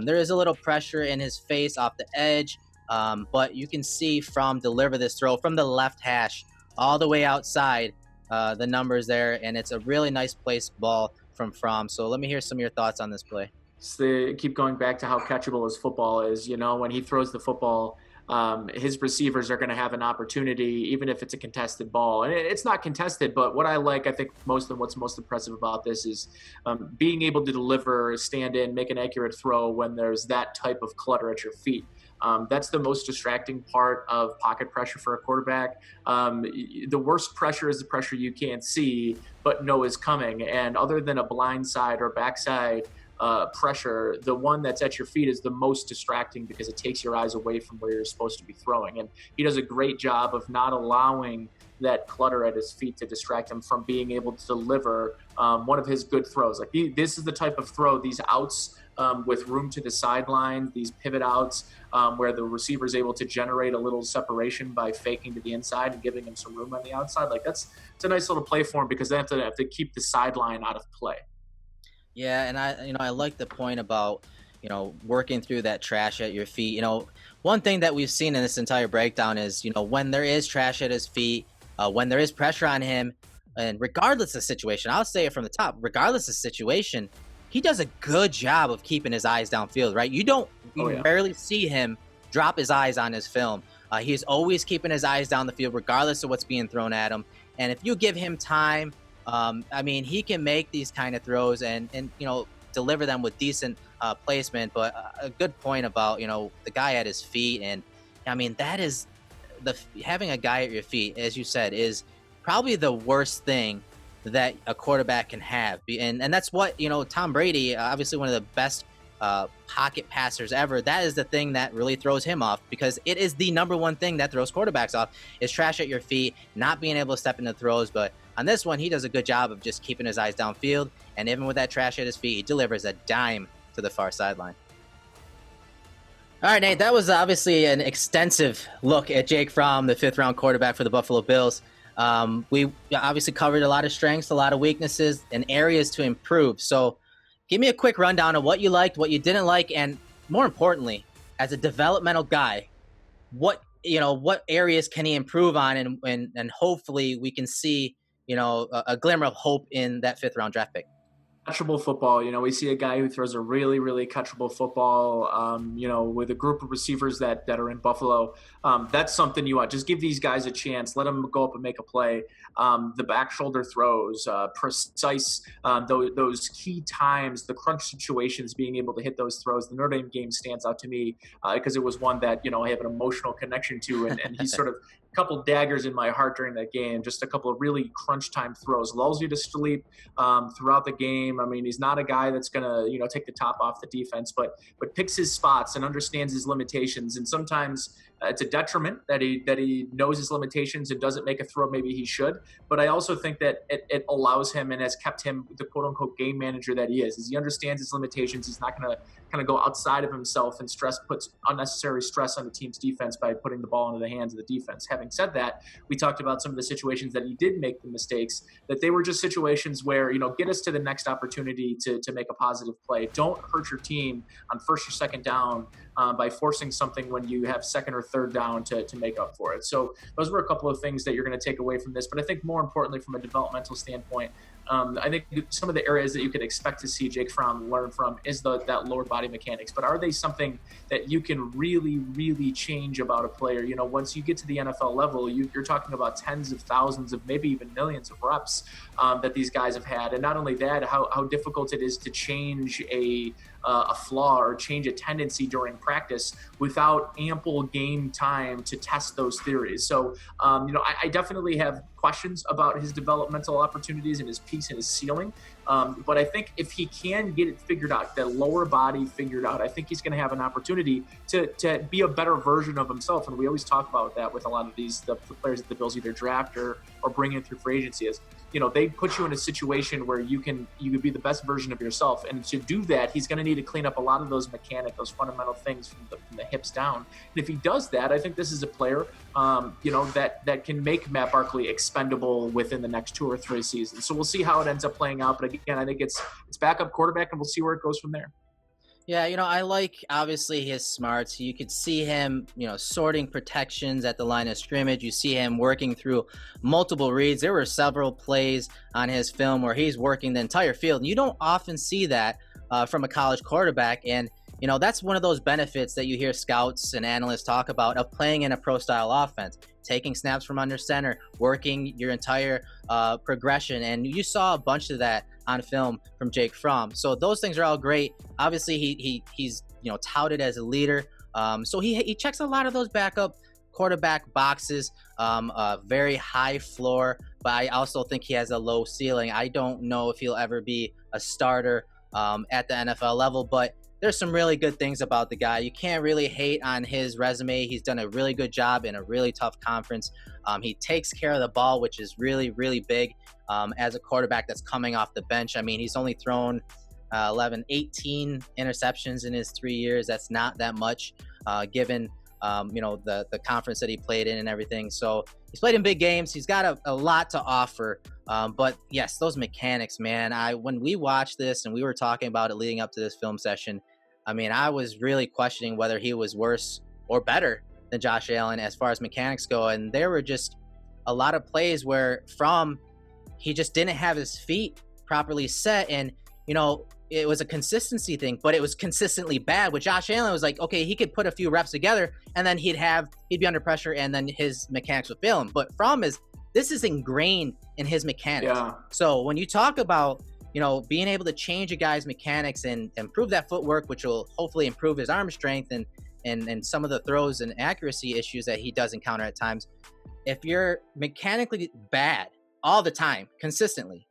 there is a little pressure in his face off the edge, but you can see Fromm deliver this throw from the left hash all the way outside the numbers there, and it's a really nice placed ball from Fromm. So let me hear some of your thoughts on this play. So keep going back to how catchable his football is. When he throws the football, his receivers are going to have an opportunity, even if it's a contested ball. And it's not contested, but what I think what's most impressive about this is being able to deliver, stand in, make an accurate throw when there's that type of clutter at your feet. That's the most distracting part of pocket pressure for a quarterback. The worst pressure is the pressure you can't see but know is coming. And other than a blindside or backside pressure, the one that's at your feet is the most distracting because it takes your eyes away from where you're supposed to be throwing. And he does a great job of not allowing that clutter at his feet to distract him from being able to deliver one of his good throws. This is the type of throw, these outs with room to the sideline, these pivot outs where the receiver is able to generate a little separation by faking to the inside and giving him some room on the outside. It's a nice little play for him because they have to keep the sideline out of play. Yeah, and I like the point about, working through that trash at your feet. One thing that we've seen in this entire breakdown is, when there is trash at his feet, when there is pressure on him, And regardless of the situation, I'll say it from the top, regardless of the situation, he does a good job of keeping his eyes downfield, right? You rarely see him drop his eyes on his film. He's always keeping his eyes down the field, regardless of what's being thrown at him. And if you give him time, I mean, he can make these kind of throws and deliver them with decent placement. But a good point about, the guy at his feet. And I mean, that is having a guy at your feet, as you said, is probably the worst thing that a quarterback can have. And that's what, Tom Brady, obviously one of the best pocket passers ever, that is the thing that really throws him off, because it is the number one thing that throws quarterbacks off, is trash at your feet, not being able to step into throws. But on this one, he does a good job of just keeping his eyes downfield. And even with that trash at his feet, he delivers a dime to the far sideline. All right, Nate, that was obviously an extensive look at Jake Fromm, the 5th round quarterback for the Buffalo Bills. We obviously covered a lot of strengths, a lot of weaknesses, and areas to improve. So give me a quick rundown of what you liked, what you didn't like, and more importantly, as a developmental guy, what areas can he improve on, and hopefully we can see, a glimmer of hope in that 5th round draft pick. Catchable football. We see a guy who throws a really, really catchable football, with a group of receivers that are in Buffalo. That's something you want. Just give these guys a chance. Let them go up and make a play. The back shoulder throws, precise, those key times, the crunch situations, being able to hit those throws. The Notre Dame game stands out to me because it was one that, I have an emotional connection to. And he's sort of a couple daggers in my heart during that game. Just a couple of really crunch time throws. Lulls you to sleep throughout the game. I mean, he's not a guy that's going to, take the top off the defense, but picks his spots and understands his limitations. And sometimes it's a detriment that he knows his limitations and doesn't make a throw maybe he should. But I also think that it allows him and has kept him the quote unquote game manager that he is he understands his limitations. He's not going to kind of go outside of himself and puts unnecessary stress on the team's defense by putting the ball into the hands of the defense. Having said that, we talked about some of the situations that he did make the mistakes, that they were just situations where, get us to the next opportunity to make a positive play. Don't hurt your team on first or second down by forcing something when you have second or third down to make up for it. So those were a couple of things that you're going to take away from this. But I think more importantly, from a developmental standpoint, I think some of the areas that you could expect to see Jake Fromm learn from is that lower body mechanics. But are they something that you can really, really change about a player? Once you get to the NFL level, you're talking about tens of thousands of maybe even millions of reps that these guys have had. And not only that, how difficult it is to change a flaw or change a tendency during practice without ample game time to test those theories. So, I definitely have questions about his developmental opportunities and his piece and his ceiling. But I think if he can get it figured out, that lower body figured out, I think he's going to have an opportunity to be a better version of himself. And we always talk about that with a lot of the players that the Bills either draft or bring in through free agency. Is they put you in a situation where you could be the best version of yourself. And to do that, he's going to need to clean up a lot of those those fundamental things from the hips down. And if he does that, I think this is a player, that can make Matt Barkley expendable within the next 2 or 3 seasons. So we'll see how it ends up playing out. But again, I think it's backup quarterback, and we'll see where it goes from there. Yeah, I like, obviously, his smarts. You could see him, sorting protections at the line of scrimmage. You see him working through multiple reads. There were several plays on his film where he's working the entire field. And you don't often see that from a college quarterback. And, that's one of those benefits that you hear scouts and analysts talk about of playing in a pro-style offense, taking snaps from under center, working your entire progression. And you saw a bunch of that on film from Jake Fromm. So those things are all great. Obviously, he's touted as a leader. So he checks a lot of those backup quarterback boxes. Very high floor, but I also think he has a low ceiling. I don't know if he'll ever be a starter at the NFL level, but there's some really good things about the guy. You can't really hate on his resume. He's done a really good job in a really tough conference. He takes care of the ball, which is really, really big as a quarterback that's coming off the bench. I mean, he's only thrown 18 interceptions in his 3 years. That's not that much given, the conference that he played in and everything. So he's played in big games. He's got a lot to offer. But yes, those mechanics, man, when we watched this and we were talking about it leading up to this film session, I mean, I was really questioning whether he was worse or better than Josh Allen as far as mechanics go. And there were just a lot of plays where he just didn't have his feet properly set. And, it was a consistency thing, but it was consistently bad. With Josh Allen, it was like, okay, he could put a few reps together and then he'd be under pressure and then his mechanics would fail him. But Fromm this is ingrained in his mechanics. Yeah. So when you talk about, being able to change a guy's mechanics and improve that footwork, which will hopefully improve his arm strength and some of the throws and accuracy issues that he does encounter at times. If you're mechanically bad all the time, consistently,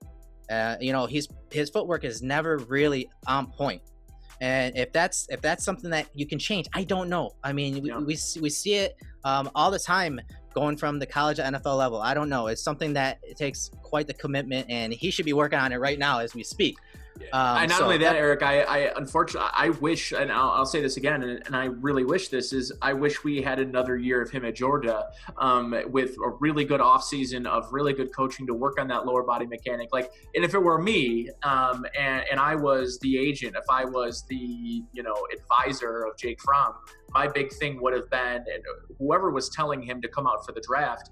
his footwork is never really on point. And if that's something that you can change, I don't know. I mean, we see it all the time going from the college to NFL level. I don't know. It's something that it takes quite the commitment, and he should be working on it right now as we speak. And not only that, Erik, I unfortunately, I wish, and I'll say this again, and I really wish this is, I wish we had another year of him at Georgia with a really good offseason of really good coaching to work on that lower body mechanic. And if it were me, and I was the agent, if I was the, advisor of Jake Fromm, my big thing would have been, and whoever was telling him to come out for the draft,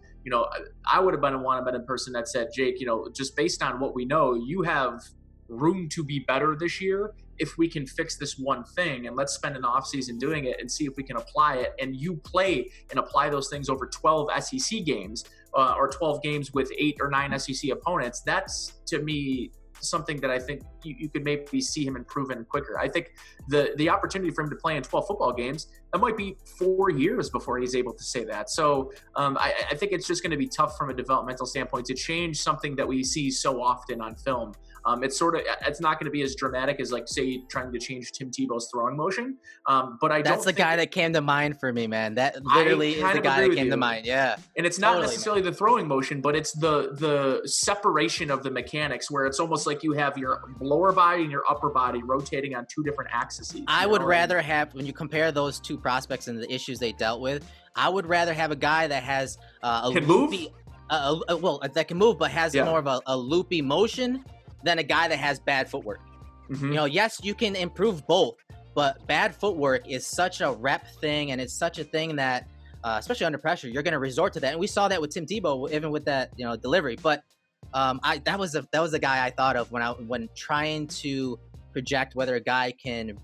I would have been a person that said, Jake, just based on what we know, you have room to be better this year if we can fix this one thing, and let's spend an offseason doing it and see if we can apply it. And you play and apply those things over 12 SEC games or 12 games with 8 or 9 SEC opponents. That's, to me, something that I think you could maybe see him improving quicker. I think the opportunity for him to play in 12 football games, that might be 4 years before he's able to say that. So I think it's just going to be tough from a developmental standpoint to change something that we see so often on film. It's not going to be as dramatic as, say, trying to change Tim Tebow's throwing motion. But that's the guy that came to mind for me, man. That literally is the guy that came to mind. Yeah. And it's not necessarily the throwing motion, but it's the separation of the mechanics, where it's almost like you have your lower body and your upper body rotating on 2 different axes. I would rather have, when you compare those 2 prospects and the issues they dealt with, I would rather have a guy that has that can move, but has more of a loopy motion than a guy that has bad footwork. Mm-hmm. Yes, you can improve both, but bad footwork is such a rep thing, and it's such a thing that, especially under pressure, you're going to resort to that. And we saw that with Tim Tebow, even with that, delivery. But that was the guy I thought of when trying to project whether a guy can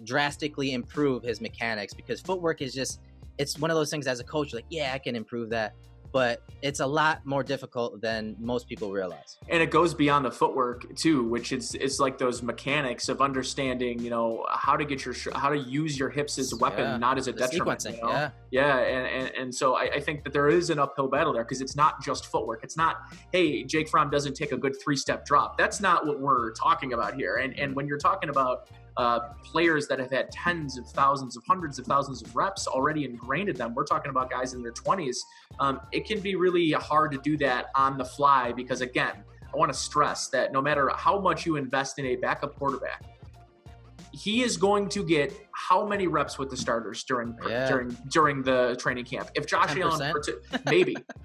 drastically improve his mechanics, because footwork is it's one of those things as a coach, I can improve that. But it's a lot more difficult than most people realize. And it goes beyond the footwork too, which it's like those mechanics of understanding, how to use your hips as a weapon, not as a detriment. Sequencing, and so I think that there is an uphill battle there, because it's not just footwork. It's not, hey, Jake Fromm doesn't take a good 3-step drop. That's not what we're talking about here. And when you're talking about players that have had tens of thousands of hundreds of thousands of reps already ingrained in them, we're talking about guys in their 20s. It can be really hard to do that on the fly, because, again, I want to stress that no matter how much you invest in a backup quarterback, he is going to get how many reps with the starters during the training camp? If Josh 10%. Allen,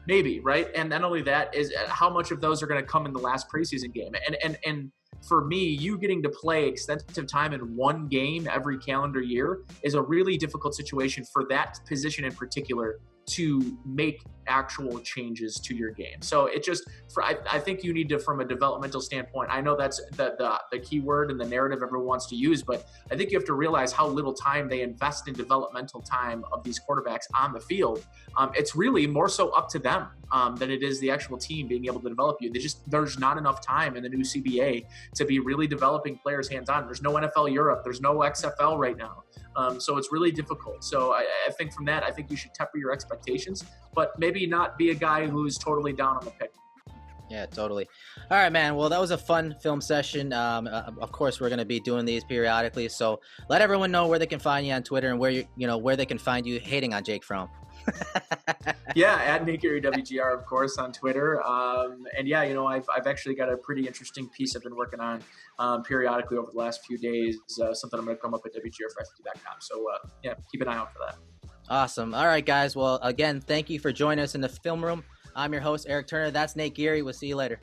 maybe, right? And not only that, is how much of those are going to come in the last preseason game? And for me, you getting to play extensive time in one game every calendar year is a really difficult situation for that position in particular to make actual changes to your game. So it just, I think you need to, from a developmental standpoint, I know that's the key word and the narrative everyone wants to use, but I think you have to realize how little time they invest in developmental time of these quarterbacks on the field. It's really more so up to them than it is the actual team being able to develop you. There's not enough time in the new CBA to be really developing players hands-on. There's no NFL Europe. There's no XFL right now. So it's really difficult. So I think from that, I think you should temper your expectations, but maybe not be a guy who's totally down on the pick. Yeah, totally. All right, man. Well, that was a fun film session. Of course, we're going to be doing these periodically. So let everyone know where they can find you on Twitter and where they can find you hating on Jake Fromm. Yeah, at Geary WGR, of course, on Twitter. And yeah, I've actually got a pretty interesting piece I've been working on periodically over the last few days. Something I'm going to come up at WGR550.com. So yeah, keep an eye out for that. Awesome. All right, guys. Well, again, thank you for joining us in the film room. I'm your host, Erik Turner. That's Nate Geary. We'll see you later.